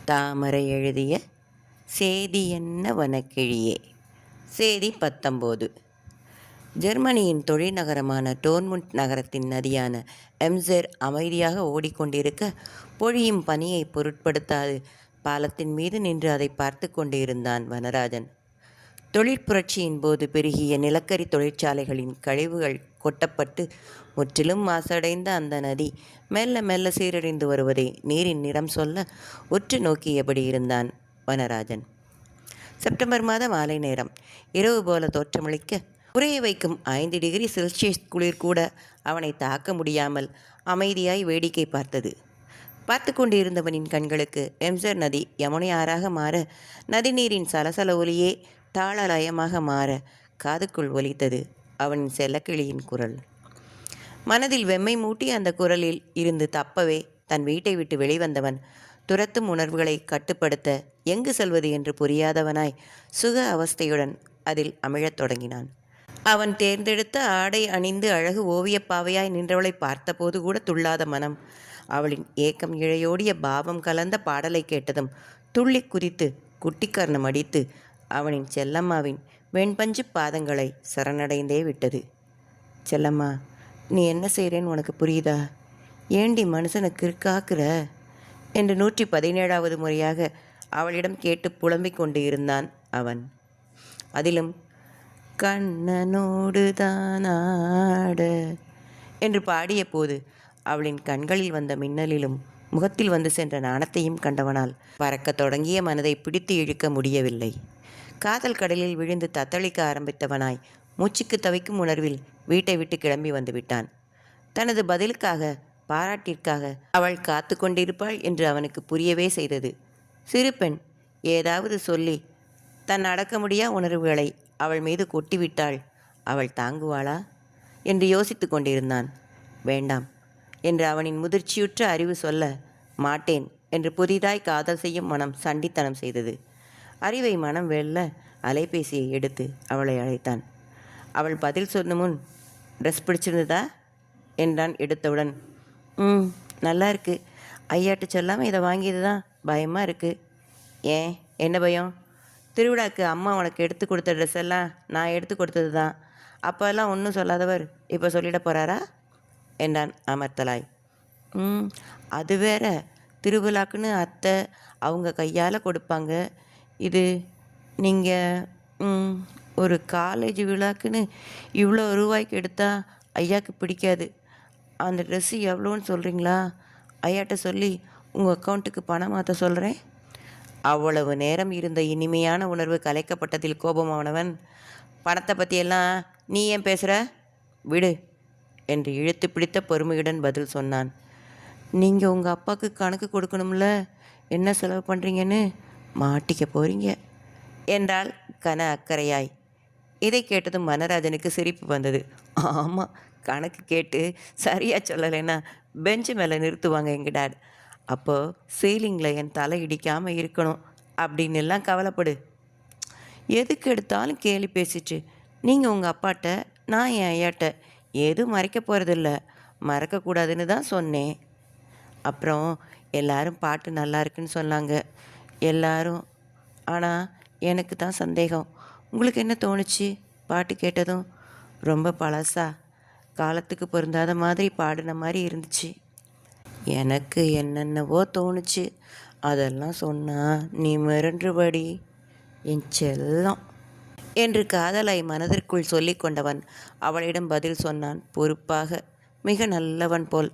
தாமரை எழுதிய சேதி என்ன வனக்கிழியே. சேதி 19. ஜெர்மனியின் தொழில் நகரமான டோர்ட்முண்ட் நகரத்தின் நதியான எம்சர் அமைதியாக ஓடிக்கொண்டிருக்க, பொழியும் பனியை பொருட்படுத்தாது பாலத்தின் மீது நின்று அதை பார்த்து கொண்டிருந்தான் வனராஜன். தொழிற்புரட்சியின் போது பெருகிய நிலக்கரி தொழிற்சாலைகளின் கழிவுகள் கொட்டப்பட்டு முற்றிலும் மாசடைந்த அந்த நதி மெல்ல மெல்ல சீரழிந்து வருவதை நீரின் நிறம் சொல்ல உற்று நோக்கியபடி இருந்தான் வனராஜன். செப்டம்பர் மாத மாலை நேரம். இரவு போல தோற்றமளிக்க உறைய வைக்கும் 5 டிகிரி செல்சியஸ் குளிர் கூட அவனை தாக்க முடியாமல் அமைதியாய் வேடிக்கை பார்த்தது. பார்த்து கொண்டிருந்தவனின் கண்களுக்கு எம்சர் நதி யமுனை ஆறாக மாற, நதிநீரின் சலசல ஒலியே தாளலயமாக மாற காதுக்குள் ஒலித்தது அவனின் செல்லக்கிளியின் குரல். மனதில் வெம்மை மூட்டி அந்த குரலில் இருந்து தப்பவே தன் வீட்டை விட்டு வெளிவந்தவன் துரத்தும் உணர்வுகளை கட்டுப்படுத்த எங்கு செல்வது என்று புரியாதவனாய் சுக அவஸ்தையுடன் அதில் அமிழத் தொடங்கினான். அவன் தேர்ந்தெடுத்த ஆடை அணிந்து அழகு ஓவியப்பாவையாய் நின்றவளை பார்த்தபோது கூட துள்ளாத மனம் அவளின் ஏக்கம் இழையோடிய பாவம் கலந்த பாடலை கேட்டதும் துள்ளி குதித்து குட்டிக்கர்ணம் அடித்து அவனின் செல்லம்மாவின் வெண்பஞ்சு பாதங்களை சரணடைந்தே விட்டது. செல்லம்மா, நீ என்ன செய்கிறேன்னு உனக்கு புரியுதா? ஏண்டி மனுஷனை கிறுக்காக்குற என்று 117வது முறையாக அவளிடம் கேட்டு புலம்பிக் கொண்டு இருந்தான் அவன். அதிலும் கண்ணனோடு தானாட என்று பாடிய போது அவளின் கண்களில் வந்த மின்னலிலும் முகத்தில் வந்து சென்ற நாணத்தையும் கண்டவனால் பறக்கத் தொடங்கிய மனதை பிடித்து இழுக்க முடியவில்லை. காதல் கடலில் விழுந்து தத்தளிக்க ஆரம்பித்தவனாய் மூச்சுக்கு தவிக்கும் உணர்வில் வீட்டை விட்டு கிளம்பி வந்து விட்டான். தனது பதிலுக்காக, பாராட்டிற்காக அவள் காத்து கொண்டிருப்பாள் என்று அவனுக்கு புரியவே செய்தது. சிறு பெண் ஏதாவது சொல்லி தன் அடக்க முடியா உணர்வுகளை அவள் மீது கொட்டிவிட்டாள். அவள் தாங்குவாளா என்று யோசித்து கொண்டிருந்தான். வேண்டாம் என்று அவனின் முதிர்ச்சியுற்ற அறிவு சொல்ல, மாட்டேன் என்று புதிதாய் காதல் செய்யும் மனம் சண்டித்தனம் செய்தது. அறிவை மனம் வெல்ல அலைபேசியை எடுத்து அவளை அழைத்தான். அவள் பதில் சொன்ன முன், ட்ரெஸ் பிடிச்சிருந்ததா என்றான் எடுத்தவுடன். நல்லா இருக்கு. ஐயாட்டு சொல்லாமல் இதை வாங்கியது தான் பயமாக இருக்குது. ஏன், என்ன பயம்? திருவிழாக்கு அம்மா உனக்கு எடுத்து கொடுத்த ட்ரெஸ் எல்லாம் நான் எடுத்து கொடுத்தது தான். அப்போல்லாம் ஒன்றும் சொல்லாதவர் இப்போ சொல்லிட போகிறாரா என்றான் அமர்த்தலாய். அது வேற, திருவிழாக்குன்னு அத்தை அவங்க கையால் கொடுப்பாங்க. இது நீங்கள் ஒரு காலேஜ் விழாக்குன்னு இவ்வளோ ரூபாய்க்கு எடுத்தால் ஐயாவுக்கு பிடிக்காது. அந்த ட்ரெஸ்ஸு எவ்வளோன்னு சொல்கிறீங்களா? ஐயாட்ட சொல்லி உங்கள் அக்கௌண்ட்டுக்கு பணம் மாற்ற சொல்கிறேன். அவ்வளவு நேரம் இருந்த இனிமையான உணர்வு கலைக்கப்பட்டதில் கோபமானவன், பணத்தை பற்றியெல்லாம் நீ ஏன் பேசுகிற, விடு என்று இழுத்து பிடித்த பொறுமையுடன் பதில் சொன்னான். நீங்கள் உங்கள் அப்பாவுக்கு கணக்கு கொடுக்கணும்ல, என்ன செலவு பண்ணுறீங்கன்னு மாட்டிக்க போகிறீங்க என்றாள் கன அக்கறையாய். இதை கேட்டதும் வனராஜனுக்கு சிரிப்பு வந்தது. ஆமாம், கணக்கு கேட்டு சரியாக சொல்லலைன்னா பெஞ்சு மேலே நிறுத்துவாங்க எங்கள் டாட். அப்போது சீலிங்கில் என் தலை இடிக்காமல் இருக்கணும் அப்படின்னு எல்லாம் கவலைப்படு. எதுக்கு எடுத்தாலும் கேலி பேசிச்சு. நீங்கள் உங்கள் அப்பாட்ட, நான் என் ஐயாட்ட எதுவும் மறைக்க போகிறதில்ல. மறக்கக்கூடாதுன்னு தான் சொன்னேன். அப்புறம் எல்லாரும் பாட்டு நல்லா இருக்குன்னு சொன்னாங்க. எல்லாரும். ஆனால் எனக்கு தான் சந்தேகம். உங்களுக்கு என்ன தோணுச்சு பாட்டு கேட்டதும்? ரொம்ப பழசா, காலத்துக்கு பொருந்தாத மாதிரி பாடின மாதிரி இருந்துச்சு. எனக்கு என்னென்னவோ தோணுச்சு. அதெல்லாம் சொன்னால் நீ மிரண்டுபடி என் செல்லம் என்று காதலை மனதிற்குள் சொல்லி கொண்டவன் அவளிடம் பதில் சொன்னான் பொறுப்பாக, மிக நல்லவன் போல்.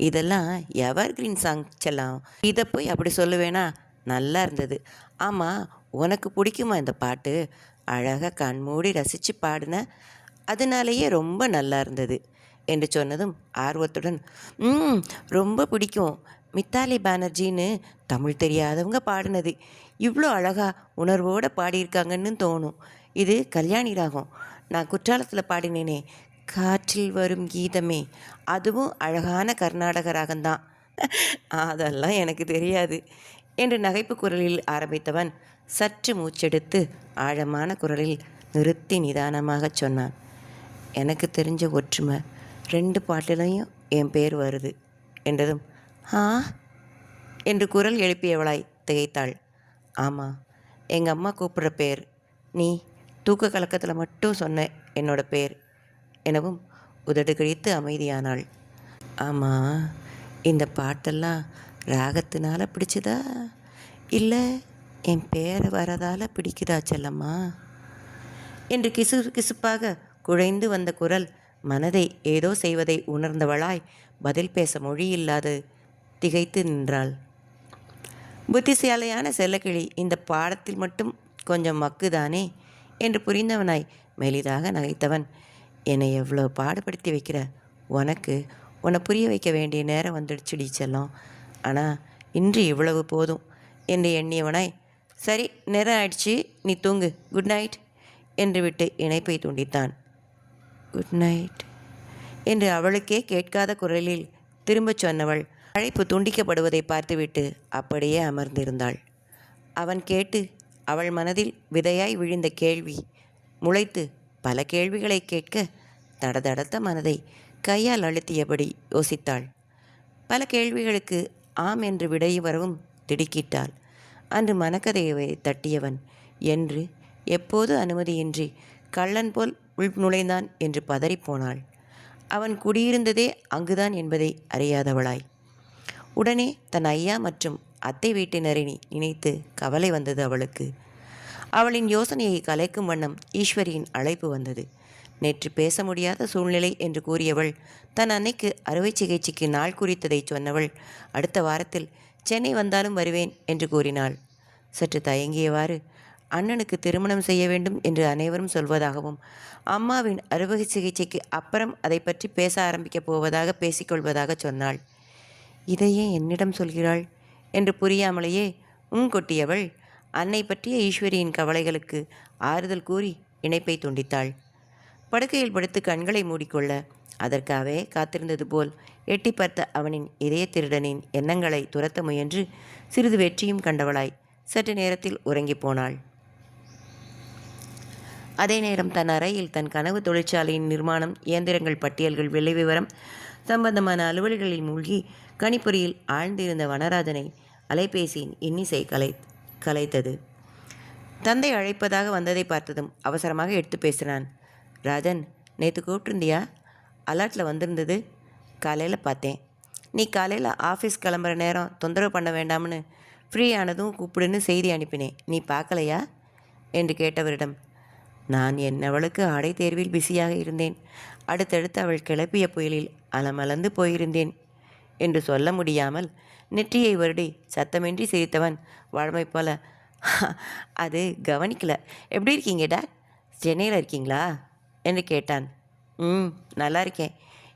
இதெல்லாம் எவர்கிரீன் சாங் செல்லாம். இதை போய் அப்படி சொல்லுவேனா? நல்லா இருந்தது. ஆமாம், உனக்கு பிடிக்குமா இந்த பாட்டு? அழகாக கண்மூடி ரசித்து பாடின, அதனாலேயே ரொம்ப நல்லா இருந்தது என்று சொன்னதும் ஆர்வத்துடன், ரொம்ப பிடிக்கும். மித்தாலி பானர்ஜின்னு தமிழ் தெரியாதவங்க பாடினது இவ்வளோ அழகாக உணர்வோடு பாடியிருக்காங்கன்னு தோணும். இது கல்யாணி ராகம். நான் குற்றாலத்தில் பாடினேனே, காற்றில் வரும் கீதமே, அதுவும் அழகான கர்நாடக ராகம்தான். அதெல்லாம் எனக்கு தெரியாது என்று நகைப்பு குரலில் ஆரம்பித்தவன் சற்று மூச்செடுத்து ஆழமான குரலில் நிறுத்தி நிதானமாக சொன்னான். எனக்கு தெரிஞ்ச ஒற்றுமை 2 பாட்டிலையும் என் பேர் வருது என்றதும், என்று குரல் எழுப்பியவளாய் திகைத்தாள். ஆமாம், எங்கள் அம்மா கூப்பிட்ற பேர். நீ தூக்க கலக்கத்தில் மட்டும் சொன்ன என்னோட பேர் எனவும் உதடு கிழித்து அமைதியானாள். ஆமாம், இந்த பாட்டெல்லாம் ராகத்தினால பிடிச்சதா இல்லை என் பேரை வரதால் பிடிக்குதா செல்லம்மா என்று கிசுகிசுப்பாக குழைந்து வந்த குரல் மனதை ஏதோ செய்வதை உணர்ந்தவளாய் பதில் பேச மொழியில்லாது திகைத்து நின்றாள். புத்திசாலியான செல்லக்கிளி இந்த பாடத்தில் மட்டும் கொஞ்சம் மக்குதானே என்று புரிந்தவனாய் மெலிதாக நகைத்தவன், என்னை எவ்வளோ பாடுபடுத்தி வைக்கிற, உன்னை புரிய வைக்க வேண்டிய நேரம் வந்துடுச்சுடி செல்லம், ஆனால் இன்று இவ்வளவு போதும் என்று எண்ணியவனாய், சரி நேரம் ஆயிடுச்சு, நீ தூங்கு, குட் நைட் என்று விட்டு இணைப்பை துண்டித்தான். குட் நைட் என்று அவளுக்கே கேட்காத குரலில் திரும்பச் சொன்னவள் அழைப்பு துண்டிக்கப்படுவதை பார்த்துவிட்டு அப்படியே அமர்ந்திருந்தாள். அவன் கேட்டு அவள் மனதில் விதையாய் விழுந்த கேள்வி முளைத்து பல கேள்விகளை கேட்க தடதடத்த மனதை கையால் அழுத்தியபடி யோசித்தாள். பல கேள்விகளுக்கு ஆம் என்று விடை வரவும் திடுக்கிட்டாள். அன்று மனக்கதையை தட்டியவன் என்று எப்போது அனுமதியின்றி கள்ளன் போல் உள் நுழைந்தான் என்று பதறிப்போனாள். அவன் குடியிருந்ததே அங்குதான் என்பதை அறியாதவளாய் உடனே தன் ஐயா மற்றும் அத்தை வீட்டினரை நினைத்து கவலை வந்தது அவளுக்கு. அவளின் யோசனையை கலைக்கும் வண்ணம் ஈஸ்வரியின் அழைப்பு வந்தது. நேற்று பேச முடியாத சூழ்நிலை என்று கூறியவள் தன் அன்னைக்கு அறுவை சிகிச்சைக்கு நாள் குறித்ததை சொன்னவள் அடுத்த வாரத்தில் சென்னை வந்தாலும் வருவேன் என்று கூறினாள். சற்று தயங்கியவாறு, அண்ணனுக்கு திருமணம் செய்ய வேண்டும் என்று அனைவரும் சொல்வதாகவும் அம்மாவின் அறுவை சிகிச்சைக்கு அப்புறம் அதை பற்றி பேச ஆரம்பிக்கப் போவதாக பேசிக்கொள்வதாக சொன்னாள். இதையே என்னிடம் சொல்கிறாள் என்று புரியாமலேயே கொட்டியவள் அன்னை பற்றிய ஈஸ்வரியின் கவலைகளுக்கு ஆறுதல் கூறி இணைப்பை துண்டித்தாள். படுக்கையில் படுத்து கண்களை மூடிக்கொள்ள அதற்காகவே காத்திருந்தது போல் எட்டி பார்த்த அவனின் இதய திருடனின் எண்ணங்களை துரத்த முயன்று சிறிது வெற்றியும் கண்டவளாய் சற்று நேரத்தில் உறங்கி போனாள். அதே நேரம் தன் அறையில் தன் கனவு தொழிற்சாலையின் நிர்மாணம், இயந்திரங்கள் பட்டியல்கள், விலை விவரம் சம்பந்தமான அலுவல்களில் மூழ்கி கணிப்பொறியில் ஆழ்ந்திருந்த வனராஜனை அலைபேசியின் இன்னிசை கலைத்தது. தந்தை அழைப்பதாக வந்ததை பார்த்ததும் அவசரமாக எடுத்து பேசினான். ராஜன், நேற்று கூப்பிட்டுருந்தியா? அலர்ட்டில் வந்திருந்தது. காலையில் பார்த்தேன். நீ காலையில் ஆஃபீஸ் கிளம்புற நேரம் தொந்தரவு பண்ண வேண்டாம்னு ஃப்ரீ ஆனதும் கூப்பிடுன்னு செய்தி அனுப்பினேன். நீ பார்க்கலையா என்று கேட்டவரிடம், நான் என்னவளுக்கு ஆடை தேர்வில் பிஸியாக இருந்தேன். அடுத்தடுத்து அவள் கிளப்பிய புயலில் அலமலந்து போயிருந்தேன் என்று சொல்ல முடியாமல் நெற்றியை வருடி சத்தமின்றி சிரித்தவன் வழமை போல, அது கவனிக்கல. எப்படி இருக்கீங்க டாட்? சென்னையில் இருக்கீங்களா என்று கேட்டான். நல்லா இருக்கேன்.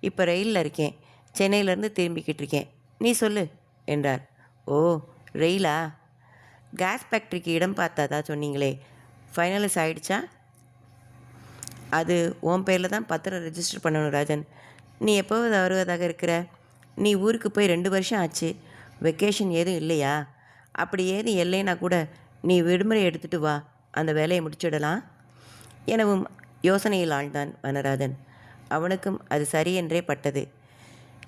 இப்போ ரயிலில் இருக்கேன். சென்னையிலேருந்து திரும்பிக்கிட்டு இருக்கேன். நீ சொல்லு என்றார். ஓ, ரயிலா? கேஸ் ஃபேக்ட்ரிக்கு இடம் பார்த்ததா சொன்னீங்களே, ஃபைனலைஸ் ஆகிடுச்சா? அது உன் பேரில் தான் பத்திரம் ரெஜிஸ்டர் பண்ணணும் ராஜன். நீ எப்போது வருவதாக இருக்கிற? நீ ஊருக்கு போய் 2 வருஷம் ஆச்சு. வெக்கேஷன் ஏதும் இல்லையா? அப்படி ஏதும் இல்லைன்னா கூட நீ விடுமுறை எடுத்துகிட்டு வா, அந்த வேலையை முடிச்சிடலாம் எனவும் யோசனையில் ஆழ்ந்தான் வனராஜன். அவனுக்கும் அது சரியென்றே பட்டது.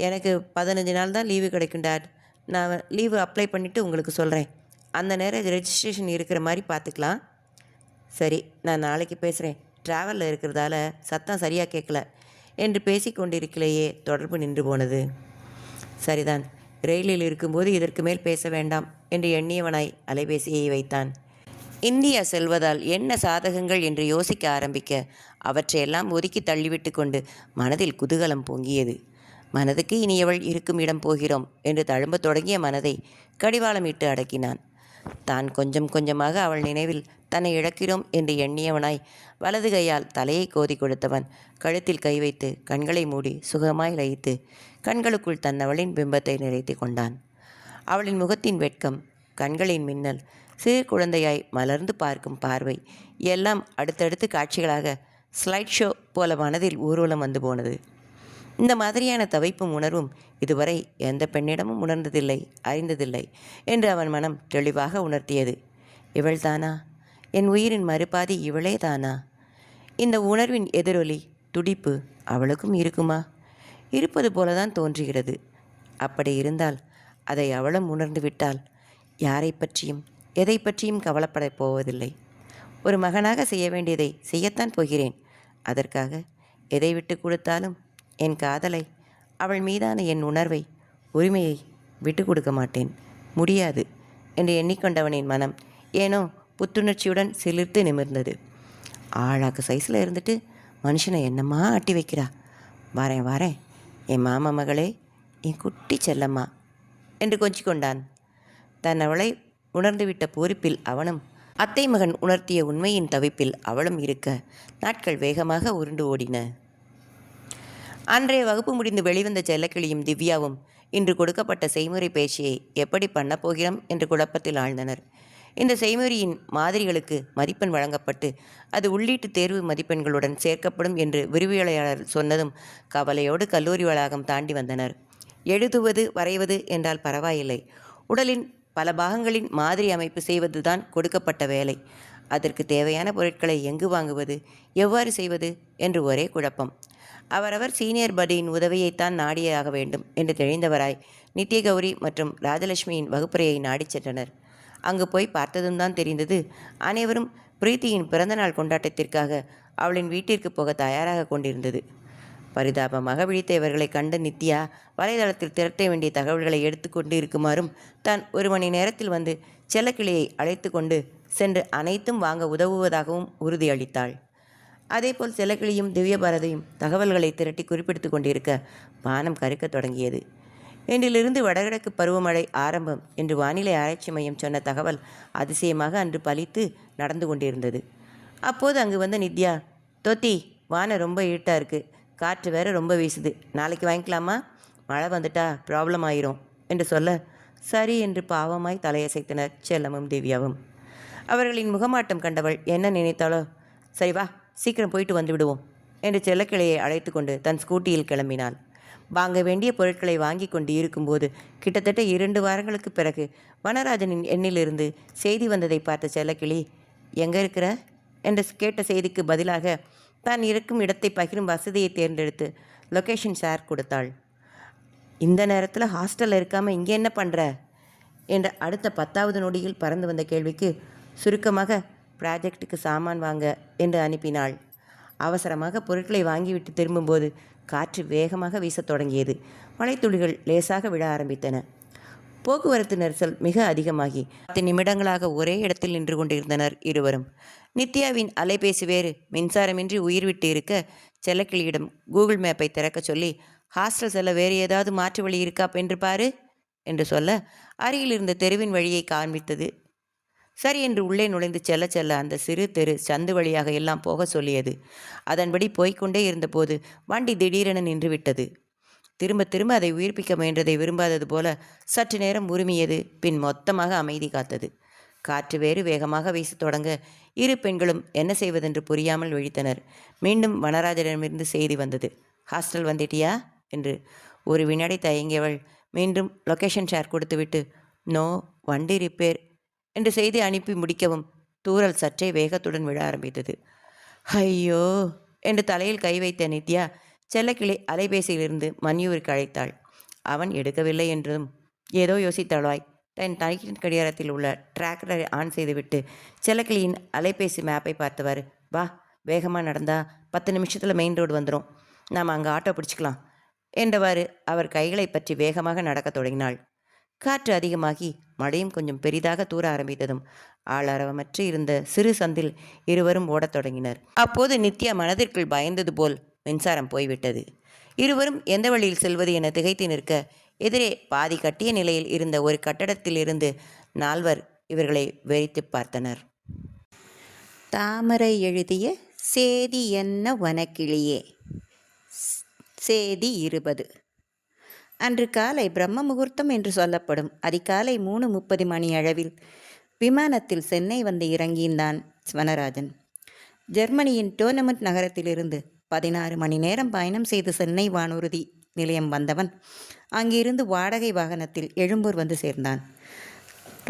எனக்கு 15 நாள் தான் லீவு கிடைக்கும் டாட். நான் லீவு அப்ளை பண்ணிவிட்டு உங்களுக்கு சொல்கிறேன். அந்த நேரம் ரெஜிஸ்ட்ரேஷன் இருக்கிற மாதிரி பார்த்துக்கலாம். சரி, நான் நாளைக்கு பேசுகிறேன். ட்ராவலில் இருக்கிறதால சத்தம் சரியாக கேட்கல என்று பேசி கொண்டிருக்கலையே தொடர்பு நின்று போனது. சரிதான், ரயிலில் இருக்கும்போது இதற்கு மேல் பேச வேண்டாம் என்று எண்ணியவனாய் அலைபேசியை வைத்தான். இந்தியா செல்வதால் என்ன சாதகங்கள் என்று யோசிக்க ஆரம்பிக்க அவற்றையெல்லாம் ஒதுக்கி தள்ளிவிட்டு கொண்டு மனதில் குதூகலம் பொங்கியது. மனதுக்கு இனியவள் இருக்கும் இடம் போகிறோம் என்று தழும்ப தொடங்கிய மனதை கடிவாளமிட்டு அடக்கினான். தான் கொஞ்சம் கொஞ்சமாக அவள் நினைவில் தன்னை இழக்கிறோம் என்று எண்ணியவனாய் வலது கையால் தலையை கோதி கொடுத்தவன் கழுத்தில் கை வைத்து கண்களை மூடி சுகமாய் லயித்து கண்களுக்குள் தன்னவளின் பிம்பத்தை நிறைத்து கொண்டான். அவளின் முகத்தின் வெட்கம், கண்களின் மின்னல், சிறு குழந்தையாய் மலர்ந்து பார்க்கும் பார்வை எல்லாம் அடுத்தடுத்து காட்சிகளாக ஸ்லைட் ஷோ போல மனதில் ஊர்வலம் வந்து போனது. இந்த மாதிரியான தவிப்பும் உணர்வும் இதுவரை எந்த பெண்ணிடமும் உணர்ந்ததில்லை, அறிந்ததில்லை என்று அவன் மனம் தெளிவாக உணர்த்தியது. இவள்தானா? என் உயிரின் மறுபாதி இவளே தானா? இந்த உணர்வின் எதிரொலி, துடிப்பு அவளுக்கும் இருக்குமா? இருப்பது போலதான் தோன்றுகிறது. அப்படி இருந்தால் அதை அவளும் உணர்ந்து விட்டால் யாரை பற்றியும் எதை பற்றியும் கவலைப்படப் போவதில்லை. ஒரு மகனாக செய்ய வேண்டியதை செய்யத்தான் போகிறேன். அதற்காக எதை விட்டு கொடுத்தாலும் என் காதலை, அவள் மீதான என் உணர்வை, உரிமையை விட்டு கொடுக்க மாட்டேன். முடியாது என்று எண்ணிக்கொண்டவனின் மனம் ஏனோ புத்துணர்ச்சியுடன் சிலிர்த்து நிமிர்ந்தது. ஆளாக்கு சைஸில் இருந்துட்டு மனுஷனை என்னம்மா ஆட்டி வைக்கிறா. வரேன் வரேன், என் மாமா மகளே, என் குட்டி செல்லம்மா என்று கொஞ்சி கொண்டான். தன் அவளை உணர்ந்துவிட்ட பூரிப்பில் அவனும், அத்தை மகன் உணர்த்திய உண்மையின் தவிப்பில் அவளும் இருக்க நாட்கள் வேகமாக உருண்டு ஓடின. அன்றைய வகுப்பு முடிந்து வெளிவந்த செல்லக்கிளியும் திவ்யாவும் இன்று கொடுக்கப்பட்ட செய்முறை பயிற்சியை எப்படி பண்ணப் போகிறோம் என்று குழப்பத்தில் ஆழ்ந்தனர். இந்த செய்முறையின் மாதிரிகளுக்கு மதிப்பெண் வழங்கப்பட்டு அது உள்ளீட்டு தேர்வு மதிப்பெண்களுடன் சேர்க்கப்படும் என்று விரிவுரையாளர் சொன்னதும் கவலையோடு கல்லூரி வளாகம் தாண்டி வந்தனர். எழுதுவது வரைவது என்றால் பரவாயில்லை, உடலின் பல பாகங்களின் மாதிரி அமைப்பு செய்வதுதான் கொடுக்கப்பட்ட வேலை. அதற்கு தேவையான பொருட்களை எங்கு வாங்குவது, எவ்வாறு செய்வது என்று ஒரே குழப்பம். அவரவர் சீனியர் படியின் உதவியைத்தான் நாடியாக வேண்டும் என்று தெளிந்தவராய் நித்யகௌரி மற்றும் ராஜலட்சுமியின் வகுப்பறையை நாடிச் சென்றனர். அங்கு போய் பார்த்ததும் தான் தெரிந்தது, அனைவரும் பிரீத்தியின் பிறந்தநாள் கொண்டாட்டத்திற்காக அவளின் வீட்டிற்கு போக தயாராக கொண்டிருந்தது. பரிதாபமாக விழித்த இவர்களை கண்ட நித்யா வலைதளத்தில் திரட்ட வேண்டிய தகவல்களை எடுத்துக்கொண்டு இருக்குமாறும் தான் 1 மணி நேரத்தில் வந்து செல்லக்கிளியை அழைத்து கொண்டு சென்று அனைத்தும் வாங்க உதவுவதாகவும் உறுதியளித்தாள். அதேபோல் செல்லக்கிளியும் திவ்யபாரதியும் தகவல்களை திரட்டி குறிப்பிடுத்து கொண்டிருக்க வானம் கருக்கத் தொடங்கியது. இன்றிலிருந்து வடகிழக்கு பருவமழை ஆரம்பம் என்று வானிலை ஆராய்ச்சி மையம் சொன்ன தகவல் அதிசயமாக அன்று பலித்து நடந்து கொண்டிருந்தது. அப்போது அங்கு வந்த நித்யா, தோத்தி, வானம் ரொம்ப இருட்டாக இருக்குது, காற்று வேற ரொம்ப வீசுது, நாளைக்கு வாங்கிக்கலாமா? மழை வந்துட்டா ப்ராப்ளம் ஆயிரும் என்று சொல்ல, சரி என்று பாவமாய் தலையசைத்தனர் செல்லமும் திவ்யாவும். அவர்களின் முகமாட்டம் கண்டவள் என்ன நினைத்தாளோ, சரி வா, சீக்கிரம் போயிட்டு வந்து விடுவோம் என்று செல்லக்கிளையை அழைத்து கொண்டு தன் ஸ்கூட்டியில் கிளம்பினாள். வாங்க வேண்டிய பொருட்களை வாங்கி கொண்டு இருக்கும்போது கிட்டத்தட்ட 2 வாரங்களுக்கு பிறகு வனராஜனின் எண்ணிலிருந்து செய்தி வந்ததை பார்த்த செல்லக்கிளி, எங்கே இருக்கிற என்று கேட்ட செய்திக்கு பதிலாக தான் இருக்கும் இடத்தை பகிரும் வசதியை தேர்ந்தெடுத்து லொக்கேஷன் ஷேர் கொடுத்தாள். இந்த நேரத்தில் ஹாஸ்டலில் இருக்காமல் இங்கே என்ன பண்ணுற என்ற அடுத்த 10வது நொடியில் பறந்து வந்த கேள்விக்கு சுருக்கமாக ப்ராஜெக்டுக்கு சாமான் வாங்க என்று அனுப்பினாள். அவசரமாக பொருட்களை வாங்கிவிட்டு திரும்பும்போது காற்று வேகமாக வீசத் தொடங்கியது. மழைத்துளிகள் லேசாக விழ ஆரம்பித்தன. போக்குவரத்து நெரிசல் மிக அதிகமாகி 10 நிமிடங்களாக ஒரே இடத்தில் நின்று கொண்டிருந்தனர் இருவரும். நித்யாவின் அலைபேசி வேறு மின்சாரமின்றி உயிர் விட்டு இருக்க செல்லக்கிளியிடம் கூகுள் மேப்பை திறக்க சொல்லி, ஹாஸ்டல் செல்ல வேறு ஏதாவது மாற்று வழி இருக்கா என்று பாரு என்று சொல்ல அருகில் இருந்த தெருவின் வழியை காண்பித்தது. சரி என்று உள்ளே நுழைந்து செல்ல செல்ல அந்த சிறு தெரு சந்து வழியாக எல்லாம் போக சொல்லியது. அதன்படி போய்கொண்டே இருந்தபோது வண்டி திடீரென நின்றுவிட்டது. திரும்ப திரும்ப அதை உயிர்ப்பிக்க முயன்றதை விரும்பாதது போல சற்று நேரம் உரிமையது. பின் மொத்தமாக அமைதி காத்தது. காற்று வேறு வேகமாக வீசத் தொடங்க இரு பெண்களும் என்ன செய்வதென்று புரியாமல் விழித்தனர். மீண்டும் வனராஜனிடமிருந்து செய்தி வந்தது. ஹாஸ்டல் வந்துட்டியா என்று. ஒரு வினாடி தயங்கியவள் மீண்டும் லொக்கேஷன் ஷேர் கொடுத்துவிட்டு, நோ, வண்டி ரிப்பேர் என்று செய்தி அனுப்பி முடிக்கவும் தூறல் சற்றே வேகத்துடன் விழ ஆரம்பித்தது. ஐயோ என்று தலையில் கை வைத்த நித்யா செல்லக்கிளி அலைபேசியிலிருந்து மன்யூருக்கு அழைத்தாள். அவன் எடுக்கவில்லை என்றதும் ஏதோ யோசித்தாளாய் தன் டைட்டின் கடிகாரத்தில் உள்ள டிராக்கரை ஆன் செய்துவிட்டு செல்லக்கிளியின் அலைபேசி மேப்பை பார்த்தவாறு, வா, வேகமாக நடந்தா 10 நிமிஷத்தில் மெயின் ரோடு வந்துடும், நாம் அங்கே ஆட்டோ பிடிச்சிக்கலாம் என்றவாறு அவர் கைகளை பற்றி வேகமாக நடக்கத் தொடங்கினாள். காற்று அதிகமாகி மழையும் கொஞ்சம் பெரிதாக தூர ஆரம்பித்ததும் ஆளரவமற்று இருந்த சிறு சந்தில் இருவரும் ஓடத் தொடங்கினர். அப்போது நித்யா மனதிற்குள் பயந்தது போல் மின்சாரம் போய்விட்டது. இருவரும் எந்த வழியில் செல்வது என திகைத்து நிற்க எதிரே பாதி கட்டிய நிலையில் இருந்த ஒரு கட்டடத்தில் இருந்து 4 இவர்களை வெறித்து பார்த்தனர். தாமரை எழுதிய சேதி என்ன வனக்கிளியே. சேதி 20. அன்று காலை பிரம்ம முகூர்த்தம் என்று சொல்லப்படும் அதிகாலை 3:30 மணி அளவில் விமானத்தில் சென்னை வந்து இறங்கினான் வனராஜன். ஜெர்மனியின் டோர்னமெண்ட் நகரத்திலிருந்து 16 மணி நேரம் பயணம் செய்து சென்னை வானூர்தி நிலையம் வந்தவன் அங்கிருந்து வாடகை வாகனத்தில் எழும்பூர் வந்து சேர்ந்தான்.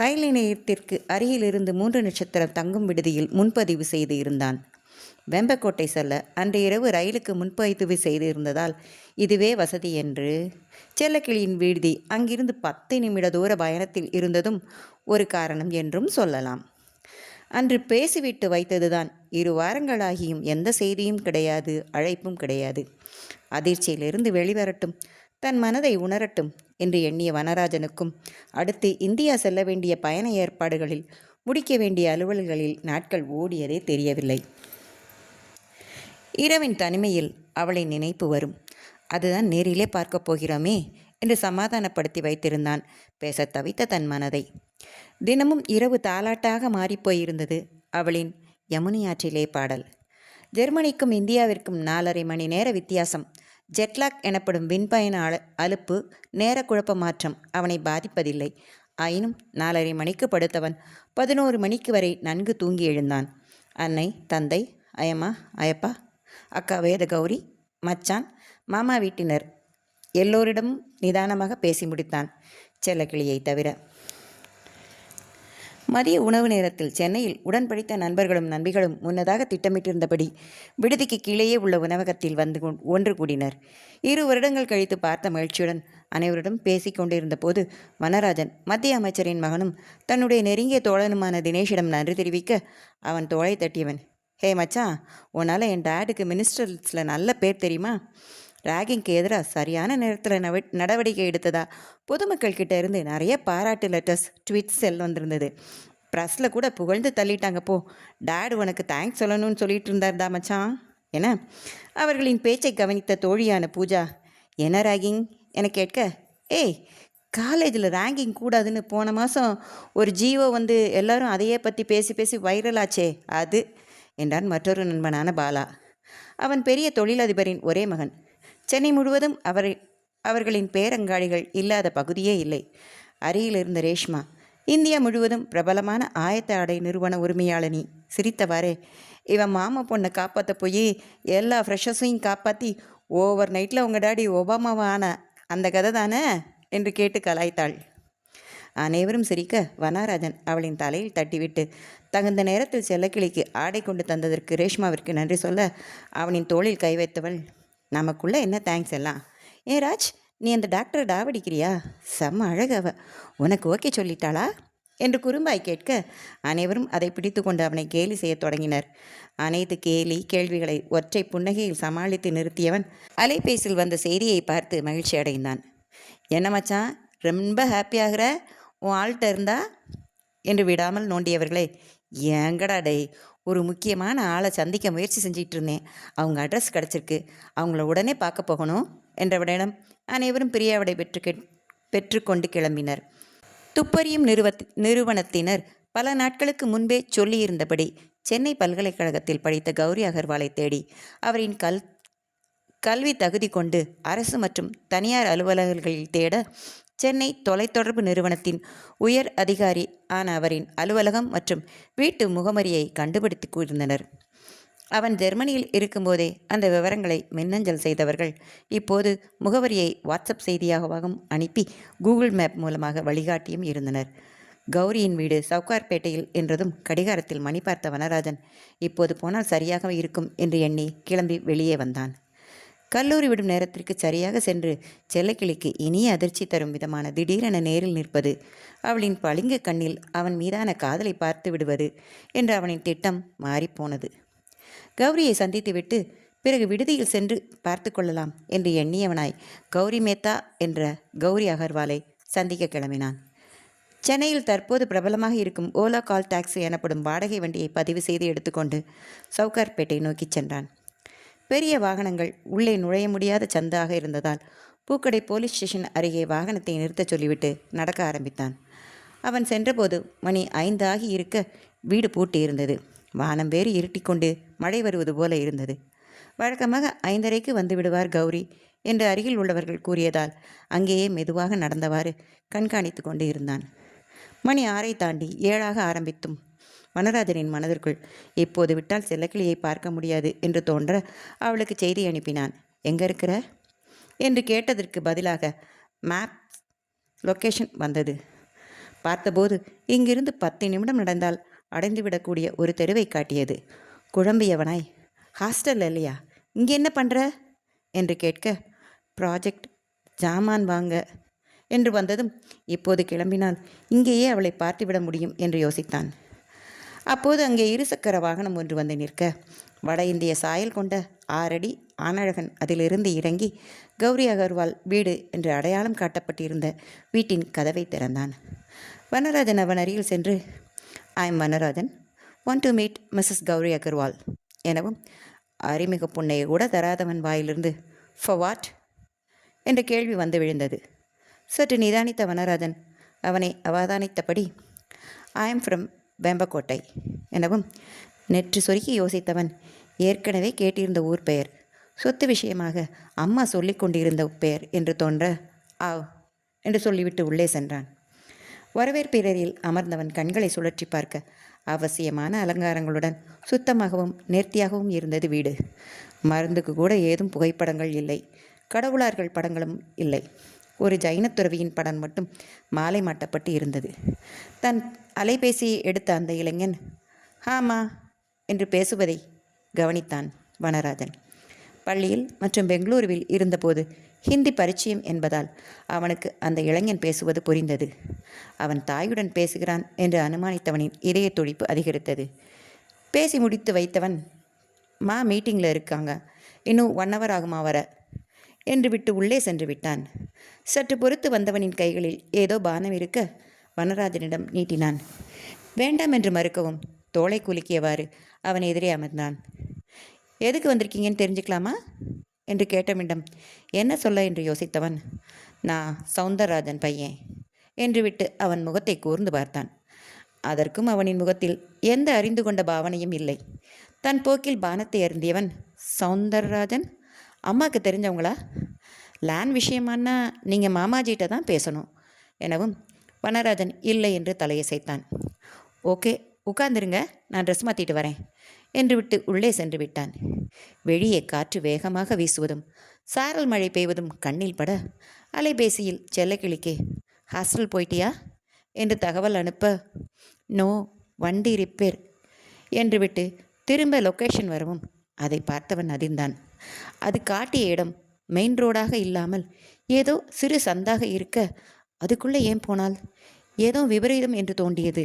ரயில் நிலையத்திற்கு அருகிலிருந்து 3 நட்சத்திரம் தங்கும் விடுதியில் முன்பதிவு செய்து இருந்தான். வெம்பக்கோட்டை செல்ல அன்று இரவு ரயிலுக்கு முன்பதிவு செய்திருந்ததால் இதுவே வசதி என்று செல்லக்கிளியின் விடுதி அங்கிருந்து 10 நிமிட தூர பயணத்தில் இருந்ததும் ஒரு காரணம் என்றும் சொல்லலாம். அன்று பேசிவிட்டு வைத்ததுதான். 2 வாரங்களாகியும் எந்த செய்தியும் கிடையாது, அழைப்பும் கிடையாது. அதிர்ச்சியிலிருந்து வெளிவரட்டும், தன் மனதை உணரட்டும் என்று எண்ணிய வனராஜனுக்கும் அடுத்து இந்தியா செல்ல வேண்டிய பயண ஏற்பாடுகளில் முடிக்க வேண்டிய அலுவல்களில் நாட்கள் ஓடியதே தெரியவில்லை. இரவின் தனிமையில் அவளை நினைப்பு வரும். அதுதான் நேரிலே பார்க்கப் போகிறோமே என்று சமாதானப்படுத்தி வைத்திருந்தான் பேச தவித்த தன் மனதை. தினமும் இரவு தாலாட்டாக மாறிப்போயிருந்தது அவளின் யமுனை ஆற்றிலே பாடல். ஜெர்மனிக்கும் இந்தியாவிற்கும் 4.5 மணி நேர வித்தியாசம். ஜெட்லாக் எனப்படும் விண்பயண அலுப்பு, நேர குழப்ப மாற்றம் அவனை பாதிப்பதில்லை. ஆயினும் 4.5 மணிக்கு படுத்தவன் 11 மணிக்கு வரை நன்கு தூங்கி எழுந்தான். அன்னை, தந்தை, அயம்மா, அயப்பா, அக்கா வேதகௌரி, மச்சான், மாமா வீட்டினர் எல்லோரிடமும் நிதானமாக பேசி முடித்தான், செல்லக்கிளியை தவிர. மதிய உணவு நேரத்தில் சென்னையில் உடன் படித்த நண்பர்களும் நண்பிகளும் முன்னதாக திட்டமிட்டிருந்தபடி விடுதிக்கு கீழேயே உள்ள உணவகத்தில் வந்து ஒன்று கூடினர். 2 வருடங்கள் கழித்து பார்த்த மகிழ்ச்சியுடன் அனைவரிடம் பேசிக் கொண்டிருந்த போது வனராஜன், மத்திய அமைச்சரின் மகனும் தன்னுடைய நெருங்கிய தோழனுமான தினேஷிடம் நன்றி தெரிவிக்க அவன் தோளை தட்டியவன், ஹே மச்சான், உன்னால் என் டேடுக்கு மினிஸ்டர்ஸில் நல்ல பேர் தெரியுமா? ராகிங்க்கு எதிராக சரியான நேரத்தில் நடவடிக்கை எடுத்ததா பொதுமக்கள் கிட்ட இருந்து நிறைய பாராட்டு லெட்டர்ஸ், ட்வீட்ஸ் எல்லாம் வந்திருந்தது. ப்ரெஸ்ஸில் கூட புகழ்ந்து தள்ளிட்டாங்க. போ, டேடு உனக்கு தேங்க்ஸ் சொல்லணும்னு சொல்லிட்டு இருந்தார்தா மச்சான் என அவர்களின் பேச்சை கவனித்த தோழியான பூஜா, என்ன ராகிங் என கேட்க, ஏய், காலேஜில் ரேங்கிங் கூடாதுன்னு போன மாதம் ஒரு ஜிஓ வந்து எல்லாரும் அதையே பற்றி பேசி பேசி வைரலாச்சே அது என்றான் மற்றொரு நண்பனான பாலா. அவன் பெரிய தொழிலதிபரின் ஒரே மகன். சென்னை முழுவதும் அவர்களின் பேரங்காடிகள் இல்லாத பகுதியே இல்லை. அருகில் இருந்த ரேஷ்மா, இந்தியா முழுவதும் பிரபலமான ஆயத்த ஆடை நிறுவன உரிமையாளனி சிரித்தவாறே, இவன் மாமா பொண்ணை காப்பாற்ற போய் எல்லா ஃப்ரெஷர்ஸையும் காப்பாற்றி ஓவர் நைட்டில் உங்கள் டாடி ஒபாமாவான அந்த கதை தானே என்று கேட்டு கலாய்த்தாள். அனைவரும் சிரிக்க வனராஜன் அவளின் தலையில் தட்டிவிட்டு தகுந்த நேரத்தில் செல்லக்கிளிக்கு ஆடை கொண்டு தந்ததற்கு ரேஷ்மாவிற்கு நன்றி சொல்ல அவனின் தோளில் கை வைத்தவள், நமக்குள்ளே என்ன தேங்க்ஸ் எல்லாம். ஏ ராஜ், நீ அந்த டாக்டரை டாவடிக்கிறியா? செம்ம அழகவ, உனக்கு ஓகே சொல்லிட்டாளா என்று குறும்பாய் கேட்க அனைவரும் அதை பிடித்து கொண்டு அவனை கேலி செய்ய தொடங்கினர். அனைத்து கேலி கேள்விகளை ஒற்றை புன்னகையில் சமாளித்து நிறுத்தியவன் அலைபேசியில் வந்த செய்தியை பார்த்து மகிழ்ச்சி அடைந்தான். என்ன மச்சான், ரொம்ப ஹாப்பியாகிற, உன் ஆள்கிட்ட இருந்தா என்று விடாமல் நோண்டியவர்களே, ஏங்கடா டே, ஒரு முக்கியமான ஆளை சந்திக்க முயற்சி செஞ்சிட்டு இருந்தேன், அவங்க அட்ரஸ் கிடச்சிருக்கு, அவங்கள உடனே பார்க்க போகணும் என்றவனிடம் அனைவரும் பிரியாவிடை பெற்றுக்கொண்டு கிளம்பினர். துப்பறியும் நிறுவனத்தினர் பல நாட்களுக்கு முன்பே சொல்லியிருந்தபடி சென்னை பல்கலைக்கழகத்தில் படித்த கௌரி அகர்வாலை தேடி அவரின் கல்வி தகுதி கொண்டு அரசு மற்றும் தனியார் அலுவலகங்களில் தேட சென்னை தொலைத்தொடர்பு நிறுவனத்தின் உயர் அதிகாரி ஆன அவரின் அலுவலகம் மற்றும் வீட்டு முகவரியை கண்டுபிடித்து கூர்ந்தனர். அவன் ஜெர்மனியில் இருக்கும்போதே அந்த விவரங்களை மின்னஞ்சல் செய்தவர்கள் இப்போது முகவரியை வாட்ஸ்அப் செய்தியாகவும் அனுப்பி கூகுள் மேப் மூலமாக வழிகாட்டியும் இருந்தனர். கௌரியின் வீடு சவுகார்பேட்டையில் என்றதும் கடிகாரத்தில் மணி பார்த்த வனராஜன் இப்போது போனால் சரியாக இருக்கும் என்று எண்ணி கிளம்பி வெளியே வந்தான். கல்லூரி விடும் நேரத்திற்கு சரியாக சென்று செல்லக்கிளிக்கு இனிய அதிர்ச்சி தரும் விதமான திடீரென நேரில் நிற்பது, அவளின் பளிங்கு கண்ணில் அவன் மீதான காதலை பார்த்து விடுவது என்று அவனின் திட்டம் மாறிப்போனது. கௌரியை சந்தித்துவிட்டு பிறகு விடுதியில் சென்று பார்த்து கொள்ளலாம் என்று எண்ணியவனாய் கௌரி மேத்தா என்ற கௌரி அகர்வாலை சந்திக்க கிளம்பினான். சென்னையில் தற்போது பிரபலமாக இருக்கும் ஓலா கால் டாக்ஸி எனப்படும் வாடகை வண்டியை பதிவு செய்து எடுத்துக்கொண்டு சவுகார்பேட்டை நோக்கி சென்றான். பெரிய வாகனங்கள் உள்ளே நுழைய முடியாத சந்தாக இருந்ததால் பூக்கடை போலீஸ் ஸ்டேஷன் அருகே வாகனத்தை நிறுத்தச் சொல்லிவிட்டு நடக்க ஆரம்பித்தான். அவன் சென்றபோது மணி 5 ஆகி இருக்க வீடு பூட்டி இருந்தது. வானம் வேறு இருட்டிக்கொண்டு மழை வருவது போல இருந்தது. வழக்கமாக 5:30க்கு வந்து விடுவார் கௌரி என்று அருகில் உள்ளவர்கள் கூறியதால் அங்கேயே மெதுவாக நடந்தவாறு கண்காணித்து கொண்டு இருந்தான். மணி 6 தாண்டி 7 ஆரம்பித்தும் வனராஜனின் மனதிற்குள் இப்போது விட்டால் செல்லக்கிளியை பார்க்க முடியாது என்று தோன்ற அவளுக்கு செய்தி அனுப்பினான். எங்கே இருக்கிற என்று கேட்டதற்கு பதிலாக மேப் லொக்கேஷன் வந்தது. பார்த்தபோது இங்கிருந்து 10 நிமிடம் நடந்தால் அடைந்துவிடக்கூடிய ஒரு தெருவை காட்டியது. குழம்பியவனாய், ஹாஸ்டல் இல்லையா, இங்கே என்ன பண்ணுற என்று கேட்க, ப்ராஜெக்ட் ஜாமான் வாங்க என்று வந்ததும், இப்போது கிளம்பினால் இங்கேயே அவளை பார்த்துவிட முடியும் என்று யோசித்தான். அப்போது அங்கே இருசக்கர வாகனம் ஒன்று வந்து நிற்க, வட இந்திய சாயல் கொண்ட 6 அடி ஆனழகன் அதிலிருந்து இறங்கி கௌரி அகர்வால் வீடு என்று அடையாளம் காட்டப்பட்டிருந்த வீட்டின் கதவை திறந்தான். வனராஜன் அவன் அருகில் சென்று, I am Vanarajan, want to meet Mrs Gauri Agarwal எனவும், அறிமுக புண்ணையை கூட தராதவன் வாயிலிருந்து ஃபார் வாட் என்ற கேள்வி வந்து விழுந்தது. சற்று நிதானித்த வனராஜன் அவனை அவதானித்தபடி, ஐ எம் ஃப்ரம் வேம்பக்கோட்டை எனவும், நெற்று சொருக்கி யோசித்தவன் ஏற்கனவே கேட்டிருந்த ஊர் பெயர், சொத்து விஷயமாக அம்மா சொல்லி கொண்டிருந்த பெயர் என்று தோன்ற, ஆவ் என்று சொல்லிவிட்டு உள்ளே சென்றான். வரவேற்பீரரில் அமர்ந்தவன் கண்களை சுழற்றி பார்க்க, அவசியமான அலங்காரங்களுடன் சுத்தமாகவும் நேர்த்தியாகவும் இருந்தது வீடு. மருந்துக்கு கூட ஏதும் புகைப்படங்கள் இல்லை, கடவுளார்கள் படங்களும் இல்லை. ஒரு ஜைனத் துறவியின் படம் மட்டும் மாலை மாட்டப்பட்டு இருந்தது. தன் அலைபேசியை எடுத்த அந்த இளைஞன் ஆமா என்று பேசுவதை கவனித்தான் வனராஜன். பள்ளியில் மற்றும் பெங்களூருவில் இருந்தபோது ஹிந்தி பரிச்சயம் என்பதால் அவனுக்கு அந்த இளைஞன் பேசுவது புரிந்தது. அவன் தாயுடன் பேசுகிறான் என்று அனுமானித்தவனின் இதய துடிப்பு அதிகரித்தது. பேசி முடித்து வைத்தவன், மா மீட்டிங்கில் இருக்காங்க, இன்னும் 1 hour ஆகுமா வர என்று விட்டு உள்ளே சென்று விட்டான். சற்று பொறுத்து வந்தவனின் கைகளில் ஏதோ பானம் இருக்க வனராஜனிடம் நீட்டினான். வேண்டாம் என்று மறுக்கவும் தோளை குலுக்கியவாறு அவன் எதிரே அமர்ந்தான். எதுக்கு வந்திருக்கீங்கன்னு தெரிஞ்சுக்கலாமா என்று கேட்டவனிடம் என்ன சொல்ல என்று யோசித்தவன், நான் சவுந்தரராஜன் பையன் என்று விட்டு அவன் முகத்தை கூர்ந்து பார்த்தான். அதற்கும் அவனின் முகத்தில் எந்த அறிந்து கொண்ட பாவனையும் இல்லை. தன் போக்கில் பானத்தை அருந்தியவன், சவுந்தரராஜன் அம்மாவுக்கு தெரிஞ்சவங்களா? லேண்ட் விஷயமானா நீங்கள் மாமாஜிகிட்ட தான் பேசணும் எனவும் வனராஜன் இல்லை என்று தலையசைத்தான். ஓகே, உட்கார்ந்துருங்க, நான் ட்ரெஸ் மாற்றிட்டு வரேன் என்று விட்டு உள்ளே சென்று விட்டான். வெளியே காற்று வேகமாக வீசுவதும் சாரல் மழை பெய்வதும் கண்ணில் பட, அலைபேசியில் செல்லக்கிளிக்கு ஹாஸ்டல் போயிட்டியா என்று தகவல் அனுப்ப, நோ, வண்டி ரிப்பேர் என்று விட்டு திரும்ப லொக்கேஷன் வரவும் அதை பார்த்தவன் அதிர்ந்தான். அது காட்டிய இடம் மெயின் ரோடாக இல்லாமல் ஏதோ சிறு சந்தாக இருக்க, அதுக்குள்ளே ஏன் போனால் ஏதோ விபரீதம் என்று தோன்றியது.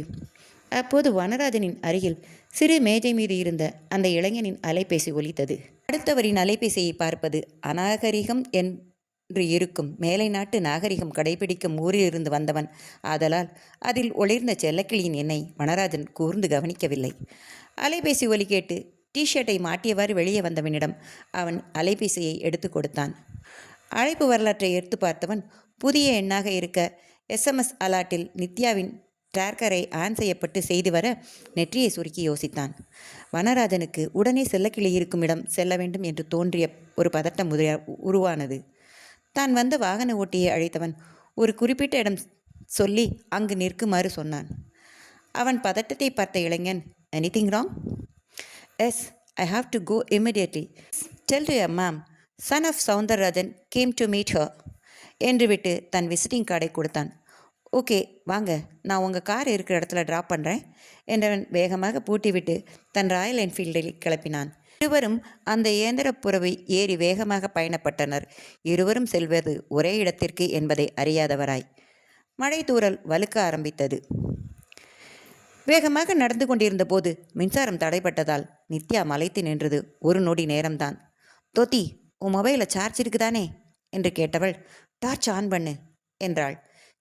அப்போது வனராஜனின் அருகில் சிறு மேஜை மீது இருந்த அந்த இளைஞனின் அலைபேசி ஒலித்தது. அடுத்தவரின் அலைபேசியை பார்ப்பது அநாகரிகம் என்று இருக்கும் மேலை நாட்டு நாகரிகம் கடைபிடிக்கும் ஊரிலிருந்து வந்தவன் ஆதலால் அதில் ஒளிர்ந்த செல்லக்கிளியின் எண்ணை வனராஜன் கூர்ந்து கவனிக்கவில்லை. அலைபேசி ஒலி கேட்டு டிஷர்ட்டை மாட்டியவாறு வெளியே வந்தவனிடம் அவன் அலைபேசியை எடுத்து கொடுத்தான். அழைப்பு வரலாற்றை எடுத்து பார்த்தவன் புதிய எண்ணாக இருக்க SMS அலாட்டில் நித்யாவின் டிராக்கரை ஆன் செய்யப்பட்டு செய்து வர நெற்றியை சுருக்கி யோசித்தான். வனராஜனுக்கு உடனே செல்லக்கிளி இருக்கும் இடம் செல்ல வேண்டும் என்று தோன்றிய ஒரு பதட்டம் உருவானது. தான் வந்த வாகன ஓட்டியை அழைத்தவன் ஒரு குறிப்பிட்ட இடம் சொல்லி அங்கு நிற்குமாறு சொன்னான். அவன் பதட்டத்தை பார்த்த இளைஞன், anything wrong? Yes, I have to go immediately. Tell to your ma'am, son of Soundararajan came to meet her என்று விட்டு தன் விசிட்டிங் கார்டை கொடுத்தான். ஓகே வாங்க, நான் உங்கள் கார் இருக்கிற இடத்துல ட்ராப் பண்ணுறேன் என்றவன் வேகமாக பூட்டிவிட்டு தன் ராயல் என்ஃபீல்டில் கிளப்பினான். இருவரும் அந்த இயந்திரப்புறவை ஏறி வேகமாக பயணப்பட்டனர். இருவரும் செல்வது ஒரே இடத்திற்கு என்பதை அறியாதவராய். மழை தூறல் வலுக்க ஆரம்பித்தது. வேகமாக நடந்து கொண்டிருந்த போது மின்சாரம் தடைப்பட்டதால் நித்யா மலைத்து நின்றது ஒரு நொடி நேரம்தான். தோத்தி, உன் மொபைலில் சார்ஜ் இருக்குதானே என்று கேட்டவள், டார்ச் ஆன் பண்ணு என்றாள்.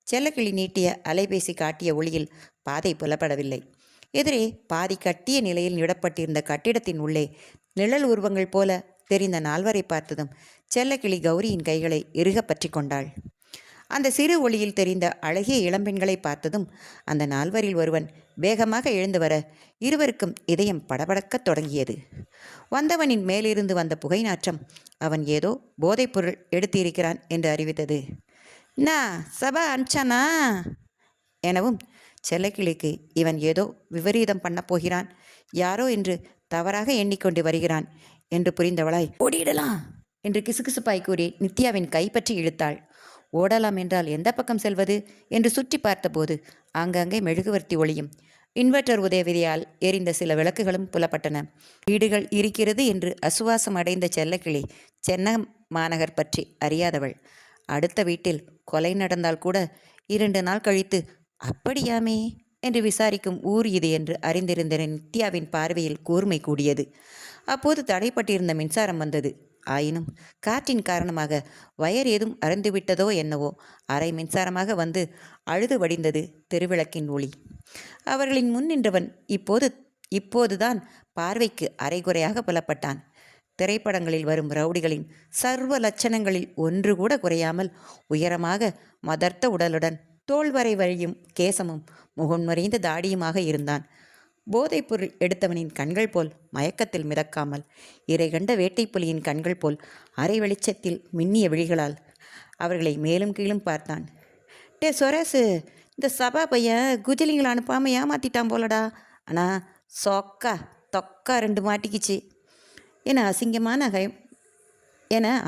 செல்லக்கிளி நீட்டிய அலைபேசி காட்டிய ஒளியில் பாதை புலப்படவில்லை. எதிரே பாதி கட்டிய நிலையில் விடப்பட்டிருந்த கட்டிடத்தின் உள்ளே நிழல் உருவங்கள் போல தெரிந்த நால்வரை பார்த்ததும் செல்லக்கிளி கௌரியின் கைகளை இறுக பற்றி கொண்டாள். அந்த சிறு ஒளியில் தெரிந்த அழகிய இளம்பெண்களை பார்த்ததும் அந்த நால்வரில் ஒருவன் வேகமாக எழுந்து வர இருவருக்கும் இதயம் படபடக்கத் தொடங்கியது. வந்தவனின் மேலிருந்து வந்த புகை நாற்றம் அவன் ஏதோ போதைப்பொருள் எடுத்திருக்கிறான் என்று அறிவித்தது. நான் சபா அனுப்பிச்சானா எனவும் செல்லக்கிளிக்கு இவன் ஏதோ விபரீதம் பண்ணப் போகிறான், யாரோ என்று தவறாக எண்ணிக்கொண்டு வருகிறான் என்று புரிந்தவளாய், ஓடிடலாம் என்று கிசுகிசுப்பாய் கூறி நித்யாவின் கைப்பற்றி இழுத்தாள். ஓடலாம் என்றால் எந்த பக்கம் செல்வது என்று சுற்றி பார்த்தபோது ஆங்காங்கே மெழுகுவர்த்தி ஒளியும் இன்வெர்ட்டர் உதவியால் எரிந்த சில விளக்குகளும் புலப்பட்டன. வீடுகள் இருக்கிறது என்று அசுவாசம் அடைந்த செல்லக்கிளி சென்னை மாநகர் பற்றி அறியாதவள். அடுத்த வீட்டில் கொலை நடந்தால் கூட 2 நாள் கழித்து அப்படியாமே என்று விசாரிக்கும் ஊர் இது என்று அறிந்திருந்த நித்யாவின் பார்வையில் கூர்மை கூடியது. அப்போது தடைப்பட்டிருந்த மின்சாரம் வந்தது. ஆயினும் காற்றின் காரணமாக வயர் ஏதும் அறுந்துவிட்டதோ என்னவோ அரை மின்சாரமாக வந்து அழுது வடிந்தது தெருவிளக்கின் ஒளி. அவர்களின் முன் நின்றவன் இப்போதுதான் பார்வைக்கு அரைகுறையாக புலப்பட்டான். திரைப்படங்களில் வரும் ரவுடிகளின் சர்வ லட்சணங்களில் ஒன்று கூட குறையாமல் உயரமாக மதர்த்த உடலுடன் தோள்வரை வழியும் கேசமும் முகம் நிறைந்த தாடியுமாக இருந்தான். போதைப்பொருள் எடுத்தவனின் கண்கள் போல் மயக்கத்தில் மிதக்காமல் இறை கண்ட வேட்டைப்புலியின் கண்கள் போல் அரை வெளிச்சத்தில் மின்னிய விழிகளால் அவர்களை மேலும் கீழும் பார்த்தான். டே சொரேசு, இந்த சபா பையன் குஜலிங்களை அனுப்பாமல் ஏமாத்திட்டான் போலடா. ஆனால் சொக்கா தொக்கா 2 மாட்டிக்கிச்சு என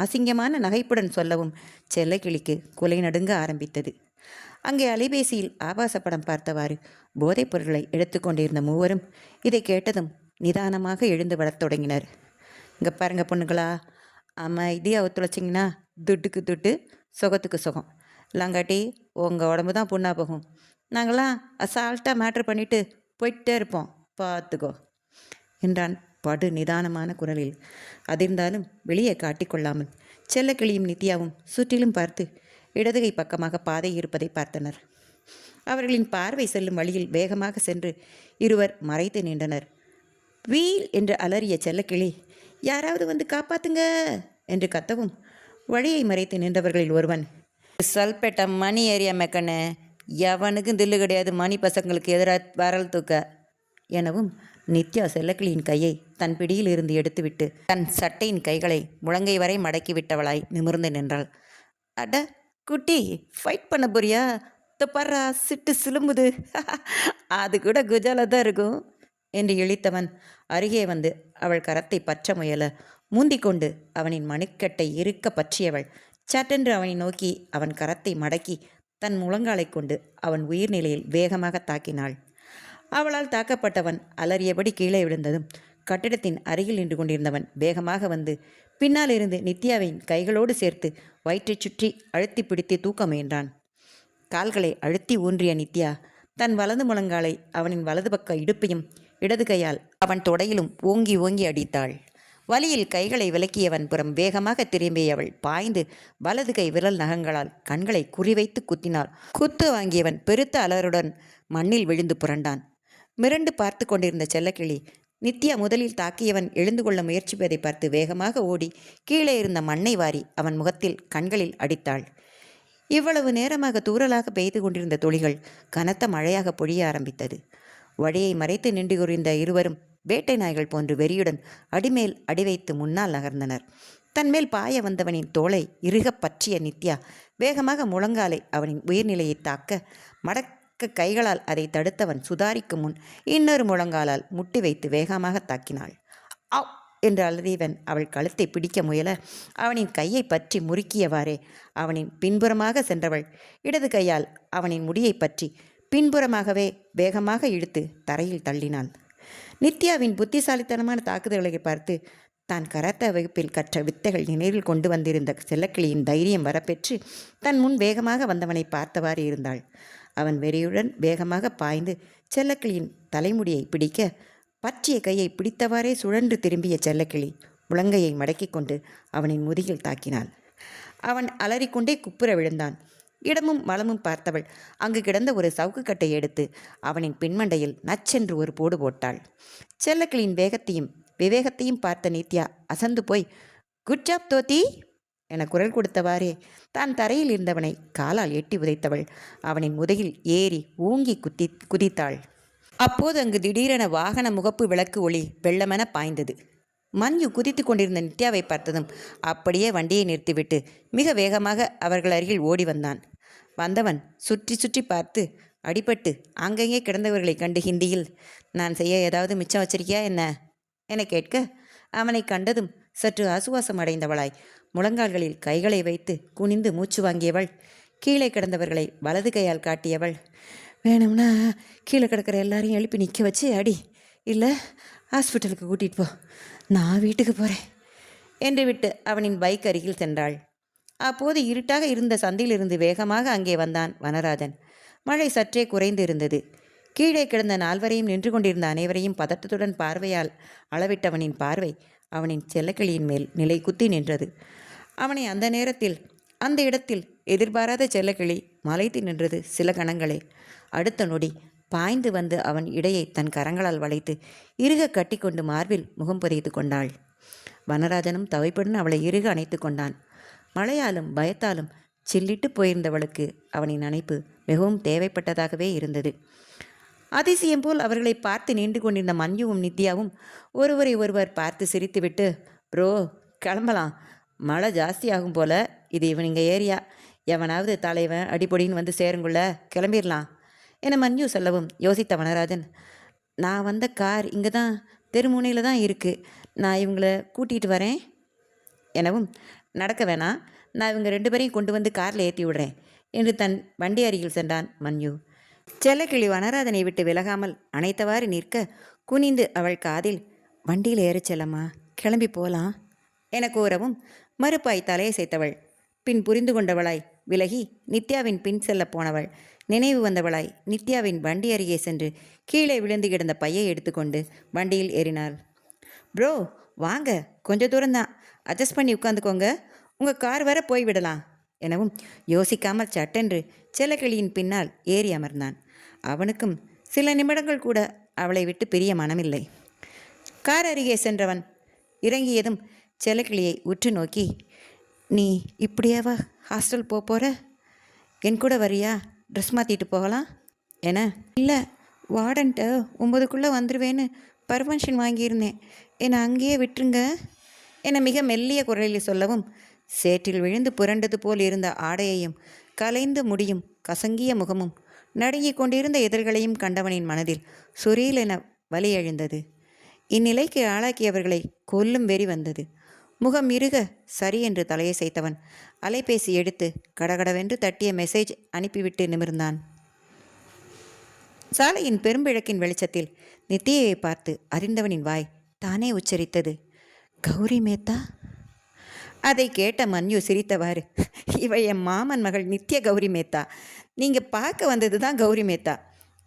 அசிங்கமான நகைப்புடன் சொல்லவும் செல்லக்கிளிக்கு குலை நடுங்க ஆரம்பித்தது. அங்கே அலைபேசியில் ஆபாச படம் பார்த்தவாறு போதைப் பொருட்களை எடுத்துக்கொண்டிருந்த மூவரும் இதை கேட்டதும் நிதானமாக எழுந்து வரத் தொடங்கினர். இங்கே பாருங்க பொண்ணுங்களா, அமைதியாக ஒத்துழைச்சிங்கன்னா துட்டுக்கு துட்டு, சுகத்துக்கு சுகம். இல்லாங்காட்டி உங்கள் உடம்பு தான் புண்ணா போகும். நாங்களாம் அசால்ட்டாக மேட்ரு பண்ணிவிட்டு போயிட்டே இருப்போம், பார்த்துக்கோ என்றான் படு நிதானமான குரலில். அதிர்ந்தாலும் வெளியே காட்டிக்கொள்ளாமல் செல்லக்கிளியும் நித்யாவும் சுற்றிலும் பார்த்து இடதுகை பக்கமாக பாதை இருப்பதை பார்த்தனர். அவர்களின் பார்வை செல்லும் வழியில் வேகமாக சென்று இருவர் மறைத்து நின்றனர். வீல் என்று அலறிய செல்லக்கிளி யாராவது வந்து காப்பாத்துங்க என்று கத்தவும் வழியை மறைத்து நின்றவர்களில் ஒருவன், சல்பேட்டா மணி ஏரியா மெக்கண்ணு, எவனுக்கும் தில்லு கிடையாது மணி பசங்களுக்கு எதிராக வரல் தூக்க எனவும் நித்யா செல்லக்கிளியின் கையை தன் பிடியில் இருந்து எடுத்துவிட்டு தன் சட்டையின் கைகளை முழங்கை வரை மடக்கி விட்டவளாய் நிமிர்ந்து நின்றாள். அட குட்டி, ஃபைட் பண்ண போறியா? பர்றா சிட்டு சிலும்புது, அது கூட குஜால தான் இருக்கும் என்று இழித்தவன் அருகே வந்து அவள் கரத்தை பற்ற முயல முந்திக்கொண்டு அவனின் மணிக்கட்டை இருக்க பற்றியவள் சட்டென்று அவனை நோக்கி அவன் கரத்தை மடக்கி தன் முழங்காலை கொண்டு அவன் உயிர்நிலையில் வேகமாக தாக்கினாள். அவளால் தாக்கப்பட்டவன் அலறியபடி கீழே விழுந்ததும் கட்டிடத்தின் அருகில் நின்று கொண்டிருந்தவன் வேகமாக வந்து பின்னால் இருந்து நித்யாவின் கைகளோடு சேர்த்து வயிற்றைச் சுற்றி அழுத்தி பிடித்து தூக்க முயன்றான். கால்களை அழுத்தி ஊன்றிய நித்யா தன் வலது முழங்காலை அவனின் வலது பக்க இடுப்பையும் இடது கையால் அவன் தொடையிலும் ஓங்கி ஓங்கி அடித்தாள். வலியில் கைகளை விலக்கியவன் புறம் வேகமாக திரும்பிய அவள் பாய்ந்து வலது கை விரல் நகங்களால் கண்களை குறிவைத்து குத்தினாள். குத்து வாங்கியவன் பெருத்த அலறுடன் மண்ணில் விழுந்து புரண்டான். மிரண்டு பார்த்து கொண்டிருந்த செல்லக்கிளி நித்யா முதலில் தாக்கியவன் எழுந்து கொள்ள முயற்சிப்பதை பார்த்து வேகமாக ஓடி கீழே இருந்த மண்ணை வாரி அவன் முகத்தில் கண்களில் அடித்தாள். இவ்வளவு நேரமாக தூறலாக பெய்து கொண்டிருந்த துளிகள் கனத்த மழையாக பொழிய ஆரம்பித்தது. வழியை மறைத்து நின்று குறிந்த இருவரும் வேட்டை நாய்கள் போன்று வெறியுடன் அடிமேல் அடி வைத்து முன்னால் நகர்ந்தனர். தன்மேல் பாய வந்தவனின் தோளை இறுகப் பற்றிய நித்யா வேகமாக முழங்காலை அவனின் உயிர்நிலையை தாக்க மடக்க கைகளால் அதை தடுத்தவன் சுதாரிக்கும் முன் இன்னொரு முழங்காலால் முட்டி வைத்து வேகமாக தாக்கினாள். ஆவ் என்று அலறியவன் அவள் கழுத்தை பிடிக்க முயல அவனின் கையை பற்றி முறுக்கியவாறே அவனின் பின்புறமாக சென்றவள் இடது கையால் அவனின் முடியை பற்றி பின்புறமாகவே வேகமாக இழுத்து தரையில் தள்ளினாள். நித்யாவின் புத்திசாலித்தனமான தாக்குதல்களை பார்த்து தான் கராத்தே வகுப்பில் கற்ற வித்தைகள் நினைவில் கொண்டு வந்திருந்த செல்லக்கிளியின் தைரியம் வரப்பெற்று தன் முன் வேகமாக வந்தவனை பார்த்தவாறு இருந்தாள். அவன் வெறியுடன் வேகமாக பாய்ந்து செல்லக்கிளியின் தலைமுடியை பிடிக்க பற்றிய கையை பிடித்தவாறே சுழன்று திரும்பிய செல்லக்கிளி முழங்கையை மடக்கிக் கொண்டு அவனின் முதுகில் தாக்கினாள். அவன் அலறிக்கொண்டே குப்புற விழுந்தான். இடமும் வலமும் பார்த்தவள் அங்கு கிடந்த ஒரு சவுக்குக்கட்டை எடுத்து அவனின் பின்மண்டையில் நச்சென்று ஒரு போடு போட்டாள். செல்லக்கிளியின் வேகத்தையும் விவேகத்தையும் பார்த்த நித்யா அசந்து போய் குட் ஜாப் தோத்தி என குரல் கொடுத்தவாறே தான் தரையில் இருந்தவனை காலால் எட்டி உதைத்தவள் அவனின் முதுகில் ஏறி ஊங்கி குதித்தாள். அப்போது அங்கு திடீரென வாகன முகப்பு விளக்கு ஒளி வெள்ளமென பாய்ந்தது. மஞ்சு குதித்து கொண்டிருந்த நித்யாவை பார்த்ததும் அப்படியே வண்டியை நிறுத்திவிட்டு மிக வேகமாக அவர்கள் அருகில் ஓடி வந்தான். வந்தவன் சுற்றி சுற்றி பார்த்து அடிபட்டு ஆங்கங்கே கிடந்தவர்களை கண்டு ஹிந்தியில் நான் செய்ய ஏதாவது மிச்சம் வச்சிருக்கியா என்ன என கேட்க அவனை கண்டதும் சற்று ஆசுவாசம் அடைந்தவளாய் முழங்கால்களில் கைகளை வைத்து குனிந்து மூச்சு வாங்கியவள் கீழே கிடந்தவர்களை வலது கையால் காட்டியவள் வேணும்னா கீழே கிடக்கிற எல்லாரையும் எழுப்பி நிற்க வச்சு அடி, இல்லை ஹாஸ்பிட்டலுக்கு கூட்டிகிட்டு போ, நான் வீட்டுக்கு போகிறேன் என்று விட்டு அவனின் பைக் அருகில் சென்றாள். அப்போது இருட்டாக இருந்த சந்திலிருந்து வேகமாக அங்கே வந்தான் வனராஜன். மழை சற்றே குறைந்து இருந்தது. கீழே கிடந்த நால்வரையும் நின்று கொண்டிருந்த அனைவரையும் பதட்டத்துடன் பார்வையால் அளவிட்டவனின் பார்வை அவனின் செல்லக்கிளியின் மேல் நிலை குத்தி நின்றது. அவனை அந்த நேரத்தில் அந்த இடத்தில் எதிர்பாராத செல்லக்கிளி மலைத்து நின்றது சில கணங்களே. அடுத்த நொடி பாய்ந்து வந்து அவன் இடையை தன் கரங்களால் வளைத்து இறுக கட்டிக்கொண்டு மார்பில் முகம் புதைத்து கொண்டாள். வனராஜனும் தவைப்புடன் அவளை இறுக அணைத்து கொண்டான். மழையாலும் பயத்தாலும் சில்லிட்டு போயிருந்தவளுக்கு அவனின் அணைப்பு மிகவும் தேவைப்பட்டதாகவே இருந்தது. அதிசயம் போல் அவர்களை பார்த்து நின்று கொண்டிருந்த மஞ்சுவும் நித்யாவும் ஒருவரை ஒருவர் பார்த்து சிரித்துவிட்டு, ப்ரோ கிளம்பலாம், மழை ஜாஸ்தியாகும் போல, இது இவனுங்க ஏரியா, எவனாவது தலைவன் அடிப்பொடின்னு வந்து சேருங்குள்ள கிளம்பிடலாம் என மஞ்சு சொல்லவும் யோசித்த வனராஜன், நான் வந்த கார் இங்கே தான் தெருமுனையில் தான் இருக்குது, நான் இவங்களை கூட்டிகிட்டு வரேன் எனவும், நடக்க வேணாம், நான் இவங்க 2 பேரையும் கொண்டு வந்து காரில் ஏற்றி விடுறேன் என்று தன் வண்டி அருகில் சென்றான் மஞ்சு. செல்லக்கிளி வனராஜனை விட்டு விலகாமல் அணைத்தவாறு நிற்க குனிந்து அவள் காதில், வண்டியில் ஏறச் செல்லம்மா, கிளம்பி போகலாம் என கூறவும் மறுப்பாய் தலையை சேர்த்தவள். பின் புரிந்து கொண்டவளாய் விலகி நித்யாவின் பின் செல்ல போனவள் நினைவு வந்தவளாய் நித்யாவின் வண்டி அருகே சென்று கீழே விழுந்து கிடந்த பையை எடுத்துக்கொண்டு வண்டியில் ஏறினாள். ப்ரோ வாங்க, கொஞ்சம் தூரம்தான், அட்ஜஸ்ட் பண்ணி உட்காந்துக்கோங்க, உங்கள் கார் வர போய்விடலாம் எனவும் யோசிக்காமல் சட்டென்று செல்லக்கிளியின் பின்னால் ஏறி அமர்ந்தான். அவனுக்கும் சில நிமிடங்கள் கூட அவளை விட்டு பிரிய மனமில்லை. கார் அருகே சென்றவன் இறங்கியதும் செல்லக்கிளியை உற்று நோக்கி, நீ இப்படியாவா ஹாஸ்டல் போகிற, என் கூட வரியா, ட்ரெஸ் மாற்றிட்டு போகலாம் என. இல்லை, வார்டன்ட்ட 9க்குள்ளே வந்துடுவேன்னு பர்மிஷன் வாங்கியிருந்தேன், என்னை அங்கேயே விட்டுருங்க என மிக மெல்லிய குரலில் சொல்லவும் சேற்றில் விழுந்து புரண்டது போல் இருந்த ஆடையையும் கலைந்து முடியும் கசங்கிய முகமும் நடுங்கிக் கொண்டிருந்த எதிர்களையும் கண்டவனின் மனதில் சுரீல் என வலி எழுந்தது. இந்நிலைக்கு ஆளாக்கியவர்களை கொல்லும் வெறி வந்தது. முகம் இறுக சரி என்று தலையை செய்தவன் அலைபேசி எடுத்து கடகடவென்று தட்டிய மெசேஜ் அனுப்பிவிட்டு நிமிர்ந்தான். சாலையின் பெரும்பிழக்கின் வெளிச்சத்தில் நித்தியை பார்த்து அறிந்தவனின் வாய் தானே உச்சரித்தது, கௌரி மேத்தா. அதை கேட்ட மஞ்சு சிரித்தவாறு, இவ என் மாமன் மகள் நித்ய கௌரி மேத்தா, நீங்கள் பார்க்க வந்தது தான் கௌரி மேத்தா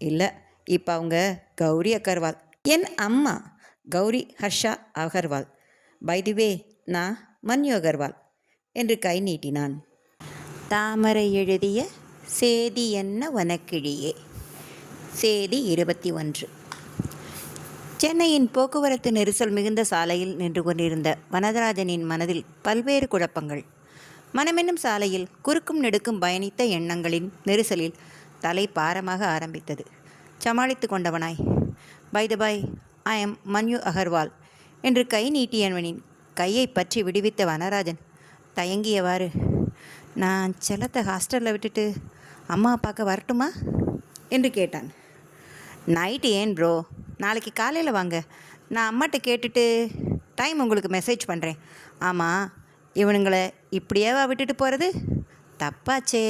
இல்லை, இப்போ அவங்க கௌரி அகர்வால், என் அம்மா கௌரி ஹர்ஷா அகர்வால், பைதுவே நான் மஞ்சு அகர்வால் என்று கை நீட்டினான். தாமரை எழுதிய சேதி என்ன வனக்கிழியே. சேதி 21. சென்னையின் போக்குவரத்து நெரிசல் மிகுந்த சாலையில் நின்று கொண்டிருந்த வனராஜனின் மனதில் பல்வேறு குழப்பங்கள். மனமென்னும் சாலையில் குறுக்கும் நெடுக்கும் பயணித்த எண்ணங்களின் நெரிசலில் தலை பாரமாக ஆரம்பித்தது. சமாளித்து கொண்டவனாய், by the by, I am Manju Agarwal என்று கை நீட்டியவனின் கையை பற்றி விடுவித்த வனராஜன் தயங்கியவாறு, நான் செல்லத்தை ஹாஸ்டலில் விட்டுட்டு அம்மா அப்பாக்க வரட்டுமா என்று கேட்டான். நைட்டு ஏன் ப்ரோ, நாளைக்கு காலையில் வாங்க, நான் அம்மாட்ட கேட்டுட்டு டைம் உங்களுக்கு மெசேஜ் பண்ணுறேன். ஆமாம், இவனுங்களை இப்படியேவா விட்டுட்டு போகிறது, தப்பாச்சே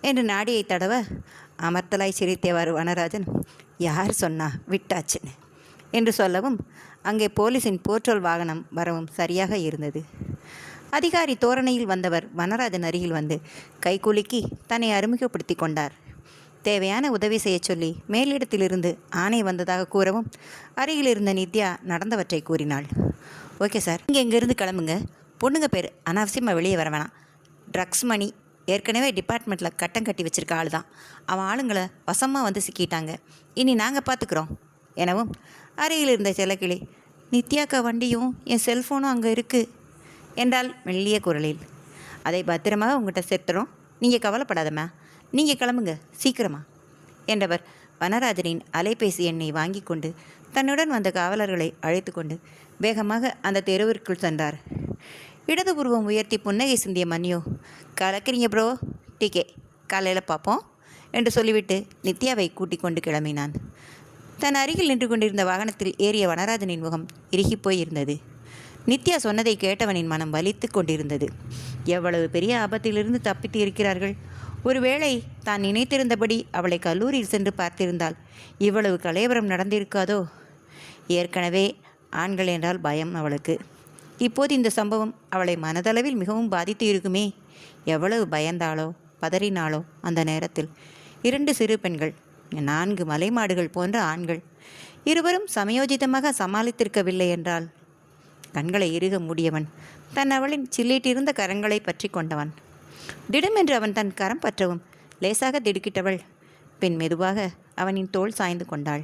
என்று நாடியை தடவ அமர்த்தலாய் சிரித்தவாறு வனராஜன், யார் சொன்னா விட்டாச்சுன்னு என்று சொல்லவும் அங்கே போலீஸின் போர்ட்ரோல் வாகனம் வரவும் சரியாக இருந்தது. அதிகாரி தோரணையில் வந்தவர் வனராஜன் அருகில் வந்து கைகுலுக்கி தன்னை அறிமுகப்படுத்தி கொண்டார். தேவையான உதவி செய்ய சொல்லி மேலிடத்திலிருந்து ஆணை வந்ததாக கூறவும் அருகில் இருந்த நித்யா நடந்தவற்றை கூறினாள். ஓகே சார், நீங்கள் இங்கேருந்து கிளம்புங்க, பொண்ணுங்க பேர் அனாவசியமாக வெளியே வர வேணாம், ட்ரக்ஸ் மணி ஏற்கனவே டிபார்ட்மெண்ட்டில் கட்டம் கட்டி வச்சுருக்க ஆள் தான், அவன் ஆளுங்களை வசமாக வந்து சிக்கிட்டாங்க, இனி நாங்கள் பார்த்துக்குறோம் எனவும் அருகில் இருந்த செல்லக்கிளி, நித்யாக்கா வண்டியும் என் செல்ஃபோனும் அங்கே இருக்குது என்றால் மெல்லிய குரலில். அதை பத்திரமாக உங்கள்கிட்ட சேர்த்துறோம், நீங்கள் கவலைப்படாதம்மா, நீங்கள் கிளம்புங்க சீக்கிரமா என்றவர் வனராஜனின் அலைபேசி எண்ணை வாங்கி கொண்டு தன்னுடன் வந்த காவலர்களை அழைத்து கொண்டு வேகமாக அந்த தெருவிற்குள் சென்றார். இடதுபுருவம் உயர்த்தி புன்னகை சிந்திய மன்யோ, கலக்கிறீங்க ப்ரோ, டிகே காலையில் பார்ப்போம் என்று சொல்லிவிட்டு நித்யாவை கூட்டிக் கொண்டு கிளம்பினான். தன் அருகில் நின்று கொண்டிருந்த வாகனத்தில் ஏறிய வனராஜனின் முகம் இறுகி போயிருந்தது. நித்யா சொன்னதை கேட்டவனின் மனம் வலித்து கொண்டிருந்தது. எவ்வளவு பெரிய ஆபத்திலிருந்து தப்பித்து இருக்கிறார்கள், ஒருவேளை தான் நினைத்திருந்தபடி அவளை கல்லூரியில் சென்று பார்த்திருந்தால் இவ்வளவு கலவரம் நடந்திருக்காதோ? ஏற்கனவே ஆண்கள் என்றால் பயம் அவளுக்கு. இப்போது இந்த சம்பவம் அவளை மனதளவில் மிகவும் பாதித்து இருக்குமே. எவ்வளவு பயந்தாளோ பதறினாளோ அந்த நேரத்தில். 2 சிறு பெண்கள், 4 மலைமாடுகள் போன்ற ஆண்கள், இருவரும் சமயோஜிதமாக சமாளித்திருக்கவில்லை என்றால். கண்களை இறுக மூடியவன் தன் அவளின் சில்லிட்டிருந்த கரங்களை பற்றி கொண்டவன். திடமென்று அவன் தன் கரம் பற்றவும் லேசாக திடுக்கிட்டவள் பின் மெதுவாக அவனின் தோள் சாய்ந்து கொண்டாள்.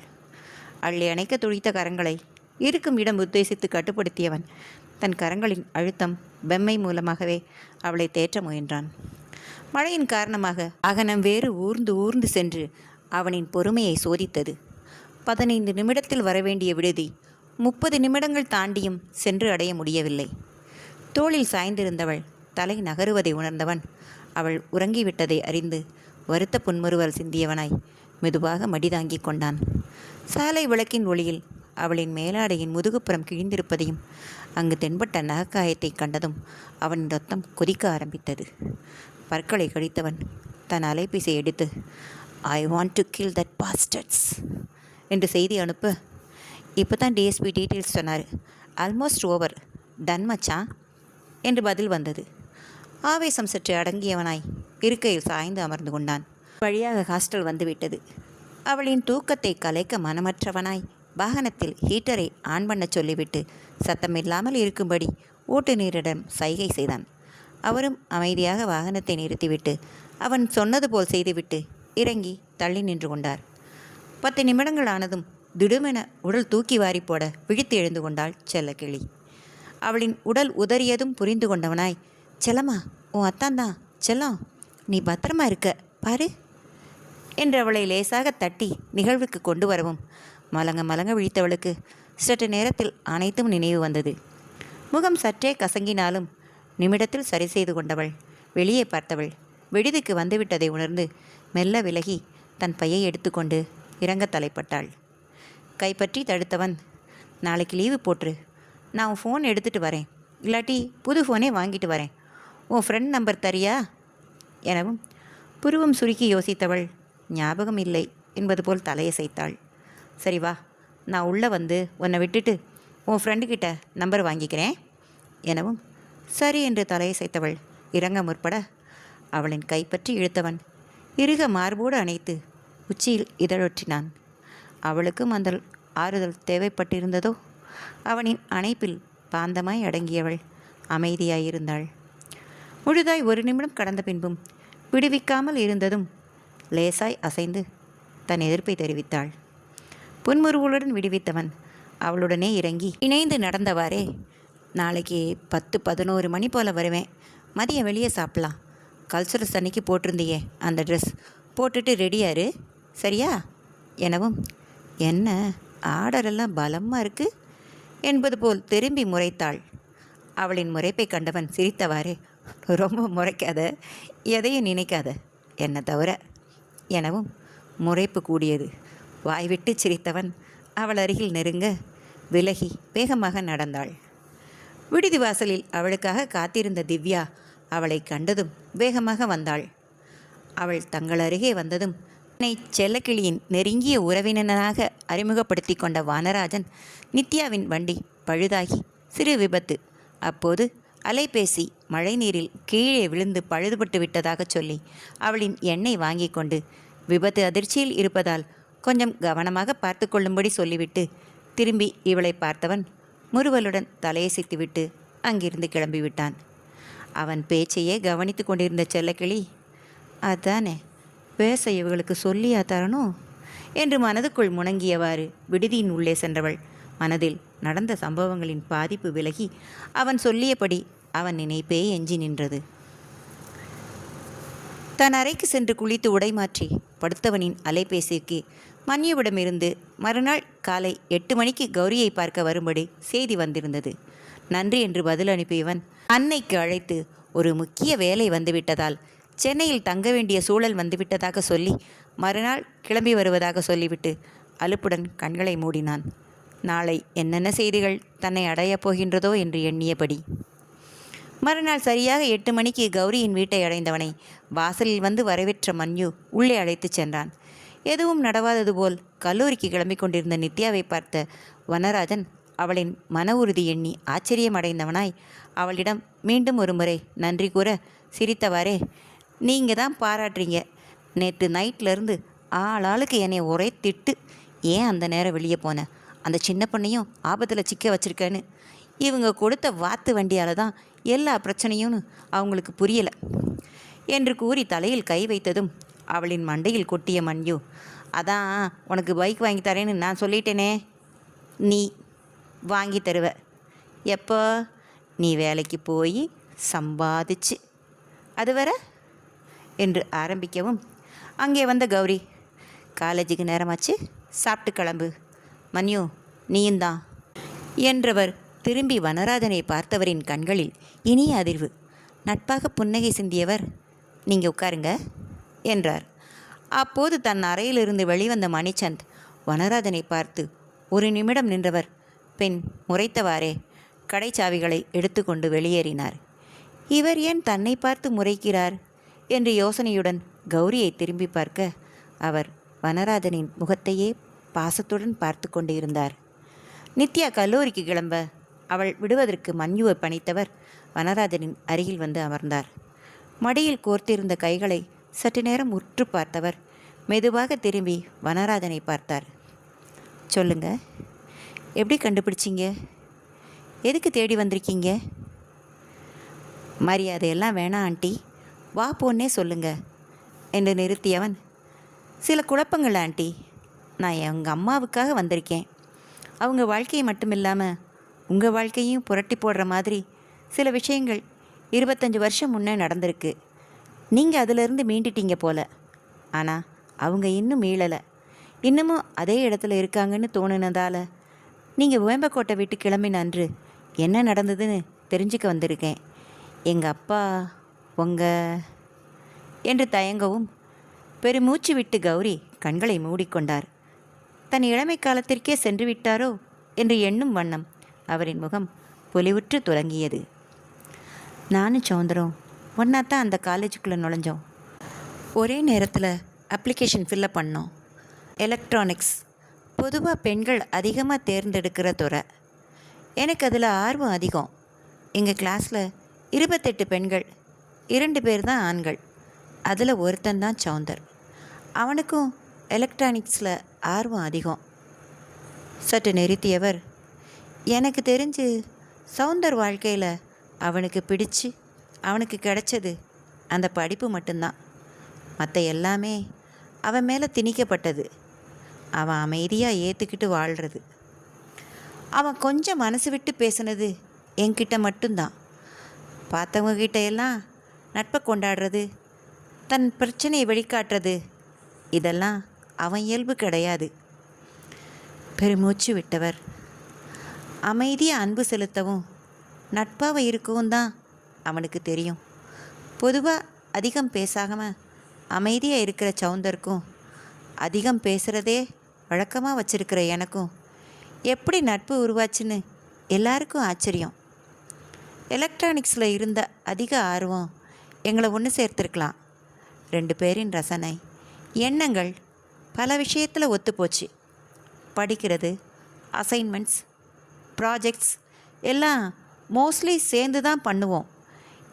அள்ளி அணைக்க துடித்த கரங்களை இருக்கும் இடம் உத்தேசித்து கட்டுப்படுத்தியவன் தன் கரங்களின் அழுத்தம் பெம்மை மூலமாகவே அவளை தேற்ற முயன்றான். மழையின் காரணமாக அகனம் வேறு ஊர்ந்து ஊர்ந்து சென்று அவனின் பொறுமையை சோதித்தது. 15 நிமிடத்தில் வரவேண்டிய விடுதி 30 நிமிடங்கள் தாண்டியும் சென்று அடைய முடியவில்லை. தோளில் சாய்ந்திருந்தவள் தலை நகருவதை உணர்ந்தவன் அவள் உறங்கிவிட்டதை அறிந்து வருத்த புன்முறுவல் சிந்தியவனாய் மெதுவாக மடிதாங்கி கொண்டான். சாலை விளக்கின் ஒளியில் அவளின் மேலாடையின் முதுகுப்புறம் கிழிந்திருப்பதையும் அங்கு தென்பட்ட நகைக்காயத்தை கண்டதும் அவனின் ரத்தம் கொதிக்க ஆரம்பித்தது. பற்களை கடித்தவன் தன் அலைபேசியை எடுத்து I want to kill that bastards என்று செய்தி அனுப்ப, இப்போ தான் டிஎஸ்பி டீட்டெயில்ஸ் சொன்னார், ஆல்மோஸ்ட் ஓவர், டன் மச்சான் என்று பதில் வந்தது. ஆவேசம் சற்று அடங்கியவனாய் இருக்கையில் சாய்ந்து அமர்ந்து கொண்டான். வழியாக ஹாஸ்டல் வந்துவிட்டது. அவளின் தூக்கத்தை கலைக்க மனமற்றவனாய் வாகனத்தில் ஹீட்டரை ஆன் பண்ண சொல்லிவிட்டு சத்தமில்லாமல் இருக்கும்படி ஓட்டுநரிடம் சைகை செய்தான். அவரும் அமைதியாக வாகனத்தை நிறுத்திவிட்டு அவன் சொன்னது போல் செய்துவிட்டு இறங்கி தள்ளி நின்று கொண்டார். 10 நிமிடங்கள் ஆனதும் திடுமென உடல் தூக்கி வாரி போட விழித்து எழுந்து கொண்டாள் செல்லக்கிளி. அவளின் உடல் உதறியதும் புரிந்து கொண்டவனாய், செல்லம்மா, உன் அத்தான்தான் செல்லம், நீ பத்திரமா இருக்க பாரு என்று அவளை லேசாக தட்டி நிகழ்வுக்கு கொண்டு வரவும் மலங்க மலங்க விழித்தவளுக்கு சற்று நேரத்தில் அனைத்தும் நினைவு வந்தது. முகம் சற்றே கசங்கினாலும் நிமிடத்தில் சரி செய்து கொண்டவள் வெளியே பார்த்தவள் விடுதிக்கு வந்துவிட்டதை உணர்ந்து மெல்ல விலகி தன் பையை எடுத்துக்கொண்டு இறங்க தலைப்பட்டாள். கைப்பற்றி தடுத்தவன், நாளைக்கு லீவு போட்டுரு, நான் உன் ஃபோன் எடுத்துகிட்டு வரேன், இல்லாட்டி புது ஃபோனே வாங்கிட்டு வரேன், உன் ஃப்ரெண்ட் நம்பர் தரியா எனவும் புருவம் சுருக்கி யோசித்தவள் ஞாபகம் இல்லை என்பது போல் தலையசைத்தாள். சரி வா, நான் உள்ளே வந்து உன்னை விட்டுட்டு உன் ஃப்ரெண்டுக்கிட்ட நம்பர் வாங்கிக்கிறேன் எனவும் சரி என்று தலையசைத்தவள் இறங்க முற்பட அவளின் கைப்பற்றி இழுத்தவன் இறுக மார்போடு அணைத்து உச்சியில் இதழொற்றினான். அவளுக்கும் அந்த ஆறுதல் தேவைப்பட்டிருந்ததோ? அவனின் அணைப்பில் பாந்தமாய் அடங்கியவள் அமைதியாயிருந்தாள். முழுதாய் 1 நிமிடம் கடந்த பின்பும் விடுவிக்காமல் இருந்ததும் லேசாய் அசைந்து தன் எதிர்ப்பை தெரிவித்தாள். புன்முறுவலுடன் விடுவித்தவன் அவளுடனே இறங்கி இணைந்து நடந்தவாறே, நாளைக்கு 10-11 மணி போல் வருவேன், மதியம் வெளியே சாப்பிட்லாம், கல்ச்சுரல்ஸ் அன்னைக்கு போட்டிருந்தியே அந்த ட்ரெஸ் போட்டுட்டு ரெடியாரு சரியா எனவும், என்ன ஆர்டரெல்லாம் பலமாக இருக்குது என்பது போல் திரும்பி முறைத்தாள். அவளின் முறைப்பை கண்டவன் சிரித்தவாறே, ரொம்ப முறைக்காத, எதையும் நினைக்காத, என்னை தவிர எனவும் முறைப்பு கூடியது. வாய்விட்டு சிரித்தவன் அவள் அருகில் நெருங்க விலகி வேகமாக நடந்தாள். விடுதி வாசலில் அவளுக்காக காத்திருந்த திவ்யா அவளை கண்டதும் வேகமாக வந்தாள். அவள் தங்கள் அருகே வந்ததும் தன்னை செல்லக்கிளியின் நெருங்கிய உறவினனாக அறிமுகப்படுத்தி கொண்ட வானராஜன், நித்யாவின் வண்டி பழுதாகி சிறு விபத்து, அப்போது அலைபேசி மழை நீரில் கீழே விழுந்து பழுதுபட்டு விட்டதாக சொல்லி அவளின் எண்ணெய் வாங்கி கொண்டு விபத்து அதிர்ச்சியில் இருப்பதால் கொஞ்சம் கவனமாக பார்த்து கொள்ளும்படி சொல்லிவிட்டு திரும்பி இவளை பார்த்தவன் முறுவலுடன் தலையசைத்துவிட்டு அங்கிருந்து கிளம்பிவிட்டான். அவன் பேச்சையே கவனித்து கொண்டிருந்த செல்லக்கிளி, அதானே பேச இவர்களுக்கு சொல்லியா தரணும் என்று மனதுக்குள் முணங்கியவாறு விடுதியின் உள்ளே சென்றவள் மனதில் நடந்த சம்பவங்களின் பாதிப்பு விலகி அவன் சொல்லியபடி அவன் நினைப்பே எஞ்சி நின்றது. தன் அறைக்கு சென்று குளித்து உடை மாற்றி படுத்தவனின் அலைபேசிக்கு மன்யுவிடமிருந்து மறுநாள் காலை 8 மணிக்கு கௌரியை பார்க்க வரும்படி செய்தி வந்திருந்தது. நன்றி என்று பதில் அனுப்பியவன் அன்னைக்கு அழைத்து ஒரு முக்கிய வேலை வந்துவிட்டதால் சென்னையில் தங்க வேண்டிய சூழல் வந்துவிட்டதாக சொல்லி மறுநாள் கிளம்பி வருவதாக சொல்லிவிட்டு அலுப்புடன் கண்களை மூடினான். நாளை என்னென்ன செய்திகள் தன்னை அடையப் போகின்றதோ என்று எண்ணியபடி மறுநாள் சரியாக 8 மணிக்கு கௌரியின் வீட்டை அடைந்தவனை வாசலில் வந்து வரவேற்ற மன்யு உள்ளே அழைத்துச் சென்றான். எதுவும் நடவாதது போல் கல்லூரிக்கு கிளம்பிக் கொண்டிருந்த நித்யாவை பார்த்த வனராஜன் அவளின் மன உறுதி எண்ணி ஆச்சரியமடைந்தவனாய் அவளிடம் மீண்டும் ஒரு முறை நன்றி கூற சிரித்தவாறே, நீங்கள் தான் பாராட்டுறீங்க. நேற்று நைட்லேருந்து ஆளாளுக்கு என்னை ஒரே திட்டு. ஏன் அந்த நேரம் வெளியே போனேன்? அந்த சின்ன பொண்ணையும் ஆபத்தில் சிக்க வச்சுருக்கேன்னு. இவங்க கொடுத்த வாத்து வண்டியால் தான் எல்லா பிரச்சனையும் அவங்களுக்கு புரியலை என்று கூறி தலையில் கை வைத்ததும் அவளின் மண்டையில் கொட்டிய மன்யு, அதான் உனக்கு பைக் வாங்கி தரேன்னு நான் சொல்லிட்டேனே, நீ வாங்கி தருவ எப்போ? நீ வேலைக்கு போய் சம்பாதிச்சு அது வர என்று ஆரம்பிக்கவும் அங்கே வந்த கௌரி, காலேஜுக்கு நேரமாச்சு, சாப்பிட்டு கிளம்பு. மன்யு நீயும் தான் என்றவர் திரும்பி வனராஜனை பார்த்தவரின் கண்களில் இனிய அதிர்வு. நட்பாக புன்னகை சிந்தியவர், நீங்கள் உட்காருங்க என்றார். அப்போது தன் அறையிலிருந்து வெளிவந்த மணிச்சந்த் வனராஜனை பார்த்து ஒரு நிமிடம் நின்றவர் பின் முறைத்தவாறே கடைச்சாவிகளை எடுத்துக்கொண்டு வெளியேறினார். இவர் ஏன் தன்னை பார்த்து முறைக்கிறார் என்று யோசனையுடன் கௌரியை திரும்பி பார்க்க அவர் வனராஜனின் முகத்தையே பாசத்துடன் பார்த்து கொண்டு இருந்தார். நித்யா கல்லூரிக்கு கிளம்ப அவள் விடுவதற்கு மன்யுவை பணித்தவர் வனராஜனின் அருகில் வந்து அமர்ந்தார். மடியில் கோர்த்திருந்த கைகளை சற்று நேரம் உற்று பார்த்தவர் மெதுவாக திரும்பி வனராஜனை பார்த்தார். சொல்லுங்க, எப்படி கண்டுபிடிச்சிங்க? எதுக்கு தேடி வந்திருக்கீங்க? மரியாதையெல்லாம் வேணாம் ஆண்டி, வா போன்னே சொல்லுங்க என்று நிறுத்தியவன், சில குழப்பங்கள் ஆண்டி. நான் எங்கள் அம்மாவுக்காக வந்திருக்கேன். அவங்க வாழ்க்கையை மட்டும் இல்லாமல் உங்கள் வாழ்க்கையும் புரட்டி போடுற மாதிரி சில விஷயங்கள் 25 வருஷம் முன்னே நடந்திருக்கு. நீங்கள் அதிலிருந்து மீண்டுட்டீங்க போல. ஆனால் அவங்க இன்னும் மீளலை. இன்னமும் அதே இடத்துல இருக்காங்கன்னு தோணுனதால் நீங்கள் வேம்பக்கோட்டை விட்டு கிளம்பின அன்று என்ன நடந்ததுன்னு தெரிஞ்சுக்க வந்திருக்கேன். எங்கள் அப்பா என்று தயங்கவும் பெருமூச்சு விட்டு கௌரி கண்களை மூடிக்கொண்டார். தன் இளமை காலத்திற்கே சென்று விட்டாரோ என்று எண்ணும் வண்ணம் அவரின் முகம் பொலிவுற்று துலங்கியது. நானும் சௌந்தரம் ஒன்றாத்தான் அந்த காலேஜுக்குள்ளே நுழைஞ்சோம். ஒரே நேரத்தில் அப்ளிகேஷன் ஃபில்லப் பண்ணோம். எலக்ட்ரானிக்ஸ் பொதுவாக பெண்கள் அதிகமாக தேர்ந்தெடுக்கிற துறை. எனக்கு அதில் ஆர்வம் அதிகம். எங்கள் கிளாஸில் 28 பெண்கள், 2 பேர் தான் ஆண்கள். அதில் ஒருத்தன்தான் சௌந்தர். அவனுக்கும் எலக்ட்ரானிக்ஸில் ஆர்வம் அதிகம். சற்று நிறுத்தியவர், எனக்கு தெரிஞ்சு சௌந்தர் வாழ்க்கையில் அவனுக்கு பிடிச்சு அவனுக்கு கிடைச்சது அந்த படிப்பு மட்டும்தான். மற்ற எல்லாமே அவன் மேலே திணிக்கப்பட்டது. அவன் அமைதியாக ஏற்றுக்கிட்டு வாழ்கிறது. அவன் கொஞ்சம் மனசு விட்டு பேசுனது என்கிட்ட மட்டும்தான். பார்த்தவங்ககிட்ட எல்லாம் நட்பை கொண்டாடுறது, தன் பிரச்சனையை வெளிக்காட்டுறது, இதெல்லாம் அவன் இயல்பு கிடையாது. பெருமூச்சு விட்டவர், அமைதியாக அன்பு செலுத்தவும் நட்பாக இருக்கவும் தான் அவனுக்கு தெரியும். பொதுவாக அதிகம் பேசாமல் அமைதியாக இருக்கிற சௌந்தருக்கும் அதிகம் பேசுகிறதே வழக்கமாக வச்சிருக்கிற எனக்கும் எப்படி நட்பு உருவாச்சுன்னு எல்லாருக்கும் ஆச்சரியம். எலக்ட்ரானிக்ஸில் இருந்த அதிக ஆர்வம் எங்களை ஒன்று சேர்த்துருக்கலாம். 2 பேரின் ரசனை, எண்ணங்கள் பல விஷயத்தில் ஒத்துப்போச்சு. படிக்கிறது, அசைன்மெண்ட்ஸ், ப்ராஜெக்ட்ஸ் எல்லாம் மோஸ்ட்லி சேர்ந்து தான் பண்ணுவோம்.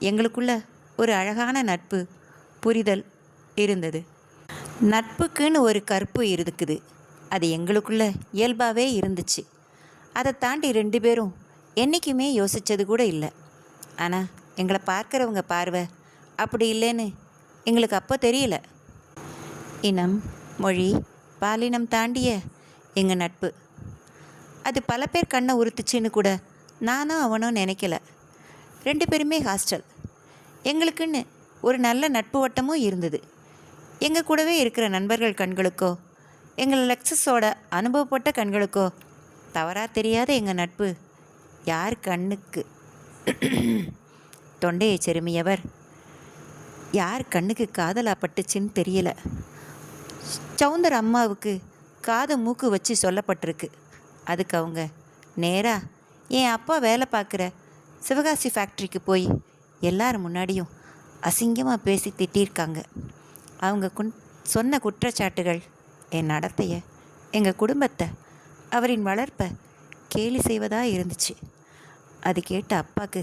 எங்களுக்குள்ள ஒரு அழகான நட்பு, புரிதல் இருந்தது. நட்புக்குன்னு ஒரு கற்பு இருக்குது. அது எங்களுக்குள்ள இயல்பாகவே இருந்துச்சு. அதை தாண்டி 2 பேரும் என்றைக்குமே யோசித்தது கூட இல்லை. ஆனால் எங்களை பார்க்குறவங்க பார்வை அப்படி இல்லைன்னு எங்களுக்கு அப்போ தெரியல. இனம், மொழி, பாலினம் தாண்டிய எங்கள் நட்பு அது பல பேர் கண்ணை உறுத்துச்சின்னு கூட நானும் அவனும் நினைக்கல. 2 பேருமே ஹாஸ்டல். எங்களுக்குன்னு ஒரு நல்ல நட்பு வட்டமும் இருந்தது. எங்கள் கூடவே இருக்கிற நண்பர்கள் கண்களுக்கோ எங்கள் லெக்சஸோட அனுபவப்பட்ட கண்களுக்கோ தவறாக தெரியாத எங்கள் நட்பு யார் கண்ணுக்கு தொண்டையை செருமியவர், யார் கண்ணுக்கு காதலாப்பட்டுச்சின்னு தெரியல. சௌந்தர் அம்மாவுக்கு காது மூக்கு வச்சு சொல்லப்பட்டிருக்கு. அதுக்கு அவங்க நேராக என் அப்பா வேலை பார்க்குற சிவகாசி ஃபேக்ட்ரிக்கு போய் எல்லார் முன்னாடியும் அசிங்கமாக பேசி திட்டியிருக்காங்க. அவங்க சொன்ன குற்றச்சாட்டுகள் என் நடத்தையை, எங்கள் குடும்பத்தை, அவரின் வளர்ப்பை கேலி செய்வதாக இருந்துச்சு. அது கேட்ட அப்பாவுக்கு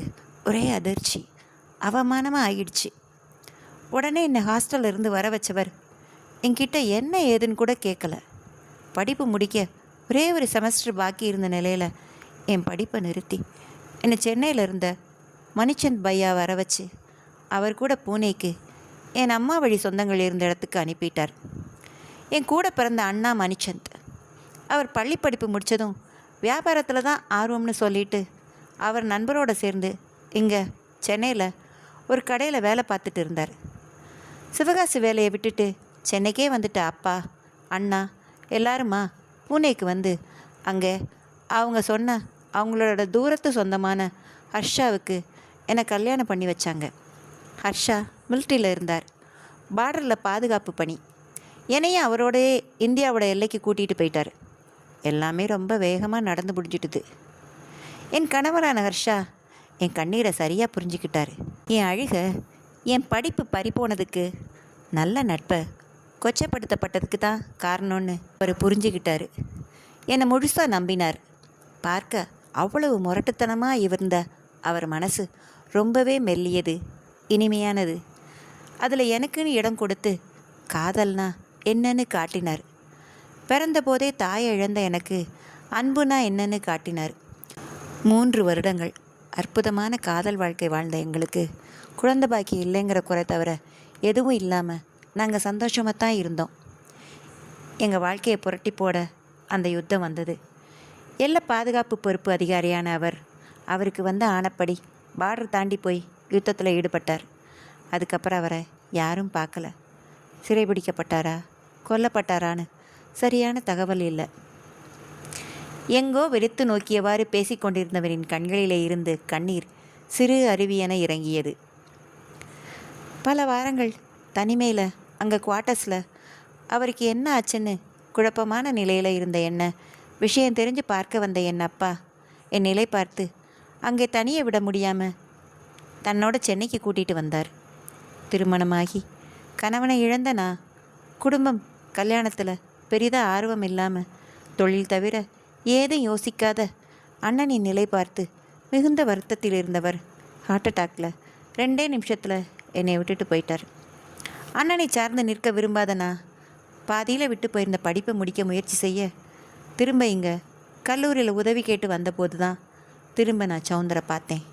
ஒரே அதிர்ச்சி, அவமானமாக ஆகிடுச்சு. உடனே என்னை ஹாஸ்டலில் இருந்து வர வச்சவர் என்கிட்ட என்ன ஏதுன்னு கூட கேட்கல. படிப்பு முடிக்க ஒரே ஒரு செமஸ்டர் பாக்கி இருந்த நிலையில் என் படிப்பை நிறுத்தி என்னை சென்னையில் இருந்த மணிச்சந்த் பையா வர வச்சு அவர் கூட பூனேக்கு என் அம்மா வழி சொந்தங்கள் இருந்த இடத்துக்கு அனுப்பிட்டார். என் கூட பிறந்த அண்ணா மணிச்சந்த், அவர் பள்ளி படிப்பு முடித்ததும் வியாபாரத்தில் தான் ஆர்வம்னு சொல்லிட்டு அவர் நண்பரோடு சேர்ந்து இங்கே சென்னையில் ஒரு கடையில் வேலை பார்த்துட்டு இருந்தார். சிவகாசி வேலையை விட்டுட்டு சென்னைக்கே வந்துட்ட அப்பா, அண்ணா எல்லாருமா பூனேக்கு வந்து அங்கே அவங்க சொன்ன அவங்களோட தூரத்து சொந்தமான ஹர்ஷாவுக்கு என்னை கல்யாணம் பண்ணி வச்சாங்க. ஹர்ஷா மிலிட்ரியில் இருந்தார், பார்டரில் பாதுகாப்பு பணி. என்னையும் அவரோடயே இந்தியாவோட எல்லைக்கு கூட்டிகிட்டு போயிட்டார். எல்லாமே ரொம்ப வேகமாக நடந்து முடிஞ்சிட்டுது. என் கணவரான ஹர்ஷா என் கண்ணீரை சரியாக புரிஞ்சுக்கிட்டார். என் அழுக, என் படிப்பு பறிப்போனதுக்கு, நல்ல நட்பை கொச்சப்படுத்தப்பட்டதுக்கு தான் காரணம்னு அவர் புரிஞ்சுக்கிட்டார். என்னை முழுசாக நம்பினார். பார்க்க அவ்வளவு முரட்டுத்தனமாக இருந்த அவர் மனசு ரொம்பவே மெல்லியது, இனிமையானது. அதில் எனக்குன்னு இடம் கொடுத்து காதல்னா என்னன்னு காட்டினார். பிறந்தபோதே தாயை இழந்த எனக்கு அன்புனா என்னன்னு காட்டினார். 3 வருடங்கள் அற்புதமான காதல் வாழ்க்கை வாழ்ந்த எங்களுக்கு குழந்தை பாக்கி இல்லைங்கிற குறை தவிர எதுவும் இல்லாமல் நாங்கள் சந்தோஷமாக தான் இருந்தோம். எங்கள் வாழ்க்கையை புரட்டி போட அந்த யுத்தம் வந்தது. எல்லை பாதுகாப்பு பொறுப்பு அதிகாரியான அவருக்கு வந்த ஆணைப்படி பார்டர் தாண்டி போய் யுத்தத்தில் ஈடுபட்டார். அதுக்கப்புறம் அவரை யாரும் பார்க்கல. சிறைபிடிக்கப்பட்டாரா, கொல்லப்பட்டாரான்னு சரியான தகவல் இல்லை. எங்கோ வெறித்து நோக்கியவாறு பேசிக்கொண்டிருந்தவரின் கண்களிலே இருந்து கண்ணீர் சிறு அருவியென இறங்கியது. பல வாரங்கள் தனிமையில் அங்கே குவார்ட்டர்ஸில் அவருக்கு என்ன ஆச்சுன்னு குழப்பமான நிலையில் இருந்த என்ன விஷயம் தெரிஞ்சு பார்க்க வந்த என் அப்பா என் நிலை பார்த்து அங்கே தனியே விட முடியாமல் தன்னோட சென்னைக்கு கூட்டிகிட்டு வந்தார். திருமணமாகி கணவனை இழந்த நான் குடும்பம் கல்யாணத்தில் பெரிதாக ஆர்வம் இல்லாமல் தொழில் தவிர ஏதும் யோசிக்காத அண்ணனின் நிலை பார்த்து மிகுந்த வருத்தத்தில் இருந்தவர் ஹார்ட் அட்டாக்ல 2 நிமிஷத்தில் என்னை விட்டுட்டு போயிட்டார். அண்ணனை சார்ந்து நிற்க விரும்பாத நான் பாதியில் விட்டு போயிருந்த படிப்பை முடிக்க முயற்சி செய்ய திரும்ப இங்கே கல்லூரியில் உதவி கேட்டு வந்தபோது தான் திரும்ப நான் சௌந்தரை பார்த்தேன்.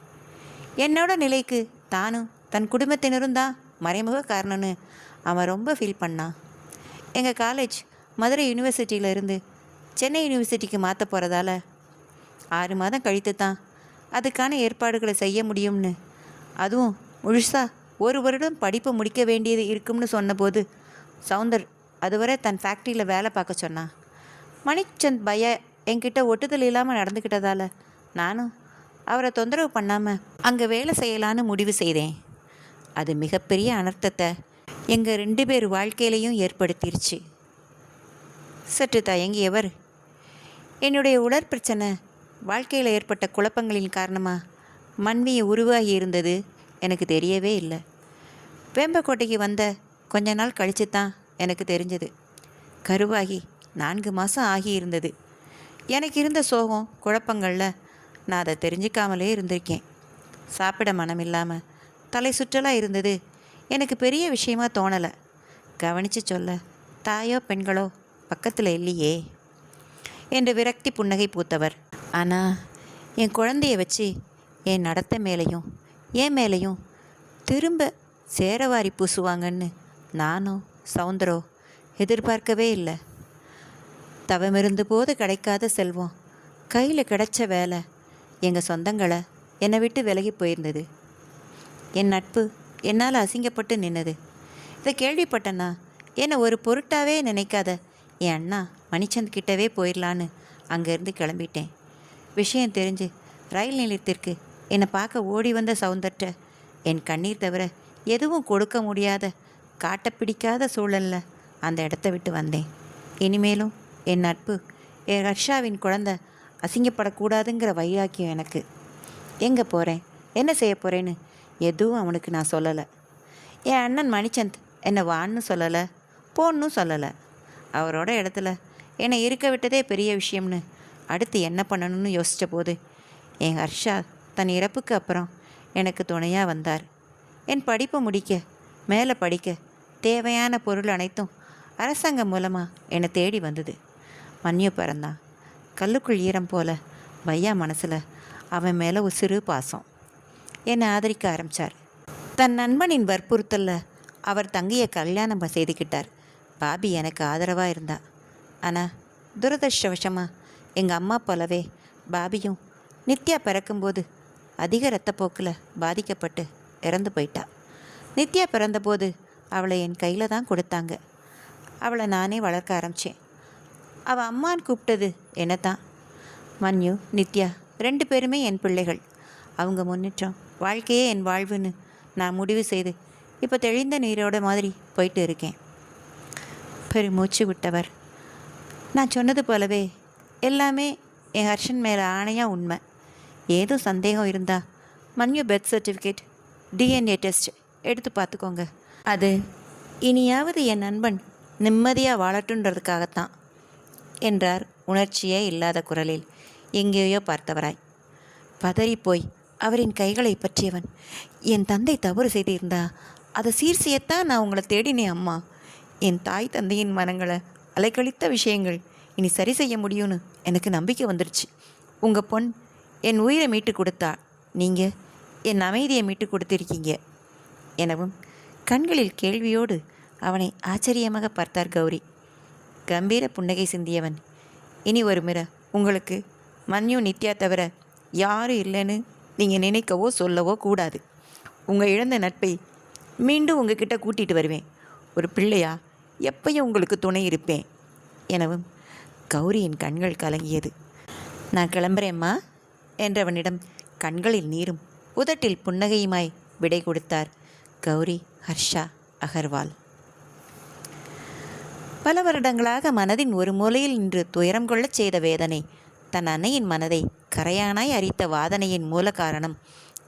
என்னோட நிலைக்கு தானும் தன் குடும்பத்தினரும் தான் மறைமுக காரணம்னு அவன் ரொம்ப ஃபீல் பண்ணான். எங்கள் காலேஜ் மதுரை யூனிவர்சிட்டியிலேருந்து சென்னை யூனிவர்சிட்டிக்கு மாற்ற போகிறதால 6 மாதம் கழித்து தான் அதுக்கான ஏற்பாடுகளை செய்ய முடியும்னு, அதுவும் முழுசாக 1 வருடம் படிப்பை முடிக்க வேண்டியது இருக்கும்னு சொன்னபோது சௌந்தர் அதுவரை தன் ஃபேக்ட்ரியில் வேலை பார்க்க சொன்னான். மணிச்சந்த் பையா என்கிட்ட ஒட்டுதல் இல்லாமல் நடந்துக்கிட்டதால் நானும் அவரை தொந்தரவு பண்ணாமல் அங்கே வேலை செய்யலான்னு முடிவு செய்தேன். அது மிகப்பெரிய அனர்த்தத்தை எங்கள் 2 பேர் வாழ்க்கையிலையும் ஏற்படுத்திருச்சு. சற்று தயங்கியவர், என்னுடைய உடற்பிரச்சனை வாழ்க்கையில் ஏற்பட்ட குழப்பங்களின் காரணமாக மன்வியை உருவாகி இருந்தது எனக்கு தெரியவே இல்லை. வேம்பக்கோட்டைக்கு வந்த கொஞ்ச நாள் கழித்து தான் எனக்கு தெரிஞ்சது. கருவாகி 4 மாதம் ஆகியிருந்தது. எனக்கு இருந்த சோகம் குழப்பங்களில் நான் அதை தெரிஞ்சிக்காமலே இருந்திருக்கேன். சாப்பிட மனம் இல்லாமல் தலை சுற்றலாக இருந்தது எனக்கு பெரிய விஷயமா தோணலை. கவனித்து சொல்ல தாயோ பெண்களோ பக்கத்தில் இல்லையே என்று விரக்தி புன்னகை பூத்தவர். ஆனால் என் குழந்தைய வச்சு என் நடத்தை மேலேயும் என் மேலேயும் திரும்ப சேரவாரி பூசுவாங்கன்னு நானோ சௌந்தரோ எதிர்பார்க்கவே இல்லை. தவமிருந்த போது கிடைக்காத செல்வம் கையில் கிடைச்ச வேலை எங்கள் சொந்தங்களை என்னை விட்டு விலகி போயிருந்தது. என் நட்பு என்னால் அசிங்கப்பட்டு நின்னது. இதை கேள்விப்பட்டேன்னா என்னை ஒரு பொருட்டாவே நினைக்காத என் அண்ணா மணிச்சந்த் கிட்டவே போயிடலான்னு அங்கேருந்து கிளம்பிட்டேன். விஷயம் தெரிஞ்சு ரயில் நிலையத்திற்கு என்னை பார்க்க ஓடி வந்த சௌந்தர்ட்ட என் கண்ணீர் தவிர எதுவும் கொடுக்க முடியாத காட்ட பிடிக்காத சூழலில் அந்த இடத்த விட்டு வந்தேன். இனிமேலும் என் நட்பு என் ஹர்ஷாவின் குழந்தை அசிங்கப்படக்கூடாதுங்கிற வைராக்கியம் எனக்கு. எங்கே போகிறேன், என்ன செய்ய போகிறேன்னு எதுவும் அவனுக்கு நான் சொல்லலை. என் அண்ணன் மணிச்சந்த் என்னை வான்னு சொல்லலை, போன்னு சொல்லலை. அவரோட இடத்துல என்னை இருக்க விட்டதே பெரிய விஷயம்னு அடுத்து என்ன பண்ணணும்னு யோசித்த போது என் ஹர்ஷா தன் இறப்புக்கு அப்புறம் எனக்கு துணையாக வந்தார். என் படிப்பை முடிக்க, மேலே படிக்க தேவையான பொருள் அனைத்தும் அரசாங்கம் மூலமாக என்னை தேடி வந்தது. மன்னிய பிறந்தான். கல்லுக்குள் ஈரம் போல பையா மனசில் அவன் மேலே ஒரு சிறு பாசம். என்னை ஆதரிக்க ஆரம்பித்தார். தன் நண்பனின் வற்புறுத்தலில் அவர் தங்கையை கல்யாணம் செய்துக்கிட்டார். பாபி எனக்கு ஆதரவாக இருந்தா. ஆனால் துரதிருஷ்டவசமாக எங்கள் அம்மா போலவே பாபியும் நித்யா பிறக்கும்போது அதிக இரத்தப்போக்கில் பாதிக்கப்பட்டு இறந்து போயிட்டா. நித்யா பிறந்தபோது அவளை என் கையில் தான் கொடுத்தாங்க. அவளை நானே வளர்க்க ஆரம்பித்தேன். அவள் அம்மான்னு கூப்பிட்டது என்ன தான். மன்யு, நித்யா 2 பேருமே என் பிள்ளைகள். அவங்க முன்னேற்றம் வாழ்க்கையே என் வாழ்வுன்னு நான் முடிவு செய்து இப்போ தெளிந்த நீரோட மாதிரி போயிட்டு இருக்கேன். பெருமூச்சு விட்டவர், நான் சொன்னது போலவே எல்லாமே என் ஹர்ஷன் மேலே ஆணையாக உண்மை. ஏதோ சந்தேகம் இருந்தால் மன்யு பெர்த் சர்டிஃபிகேட், டிஎன்ஏ டெஸ்ட் எடுத்து பார்த்துக்கோங்க. அது இனியாவது என் நண்பன் நிம்மதியாக வாழட்டுன்றதுக்காகத்தான் என்றார் உணர்ச்சியே இல்லாத குரலில் எங்கேயோ பார்த்தவராய். பதறிப்போய் அவரின் கைகளை பற்றியவன், என் தந்தை தவறு செய்திருந்தா அதை சீர் செய்யத்தான் நான் உங்களை தேடினேன் அம்மா. என் தாய் தந்தையின் மனங்களை அலைக்கழித்த விஷயங்கள் இனி சரி செய்ய முடியும்னு எனக்கு நம்பிக்கை வந்துடுச்சு. உங்கள் பொன் என் உயிரை மீட்டு கொடுத்தா, நீங்கள் என் அமைதியை மீட்டு கொடுத்திருக்கீங்க எனவும் கண்களில் கேள்வியோடு அவனை ஆச்சரியமாக பார்த்தார் கௌரி. கம்பீர புன்னகை சிந்தியவன், இனி ஒரு முறை உங்களுக்கு மன்யு நித்யா தவிர யாரும் இல்லைன்னு நீங்கள் நினைக்கவோ சொல்லவோ கூடாது. உங்கள் இழந்த நட்பை மீண்டும் உங்ககிட்ட கூட்டிகிட்டு வருவேன். ஒரு பிள்ளையா எப்பயும் உங்களுக்கு துணை இருப்பேன் எனவும் கௌரியின் கண்கள் கலங்கியது. நான் கிளம்புறேம்மா என்றவனிடம் கண்களில் நீரும் உதட்டில் புன்னகையுமாய் விடை கொடுத்தார் கௌரி ஹர்ஷா அகர்வால். பல வருடங்களாக மனதின் ஒரு மூலையில் நின்று துயரம் கொள்ளச் செய்த வேதனை, தன் அன்னையின் மனதை கரையானாய் அரித்த வாதனையின் மூல காரணம்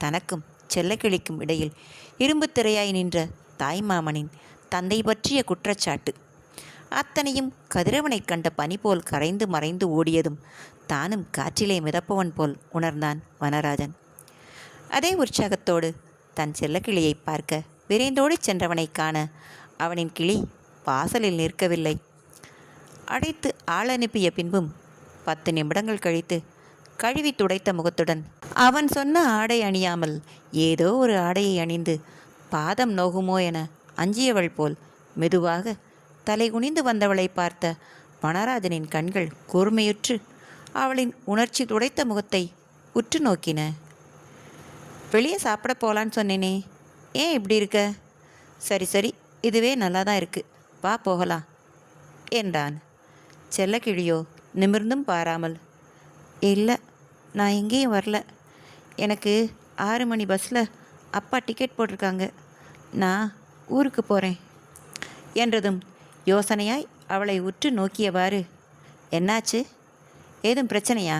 தனக்கும் செல்லக்கிளிக்கும் இடையில் இரும்பு திரையாய் நின்ற தாய்மாமனின் தந்தை பற்றிய குற்றச்சாட்டு. அத்தனையும் கதிரவனை கண்ட பனி போல் கரைந்து மறைந்து ஓடியதும் தானும் காற்றிலே மிதப்பவன் போல் உணர்ந்தான் வனராஜன். அதே உற்சாகத்தோடு தன் செல்லக்கிளியை பார்க்க விரைந்தோடி சென்றவனை காண அவனின் கிளி வாசலில் நிற்கவில்லை. அடைத்து ஆள் அனுப்பிய பின்பும் 10 நிமிடங்கள் கழித்து கழுவி துடைத்த முகத்துடன் அவன் சொன்ன ஆடை அணியாமல் ஏதோ ஒரு ஆடையை அணிந்து பாதம் நோகுமோ என அஞ்சியவள் போல் மெதுவாக தலை குனிந்து வந்தவளை பார்த்த வனராஜனின் கண்கள் கூர்மையுற்று அவளின் உணர்ச்சி துடைத்த முகத்தை உற்று நோக்கின. வெளியே சாப்பிட போகலான்னு சொன்னேனே, ஏன் இப்படி இருக்க? சரி சரி, இதுவே நல்லா தான் இருக்கு, வா போகலாம் என்றான். செல்லக்கிழியோ நிமிர்ந்தும் பாராமல், இல்லை நான் எங்கேயும் வரல, எனக்கு 6 மணி பஸ்ஸில் அப்பா டிக்கெட் போட்டிருக்காங்க, நான் ஊருக்கு போகிறேன் என்றதும் யோசனையாய் அவளை உற்று நோக்கியவாறு, என்னாச்சு, ஏதும் பிரச்சனையா?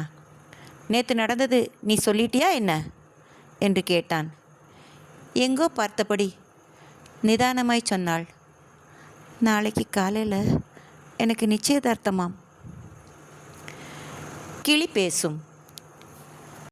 நேற்று நடந்தது நீ சொல்லிட்டியா என்ன என்று கேட்டான். எங்கோ பார்த்தபடி நிதானமாய் சொன்னாள், நாளைக்கு காலையில் எனக்கு நிச்சயதார்த்தமாம். கிளி பேசும்.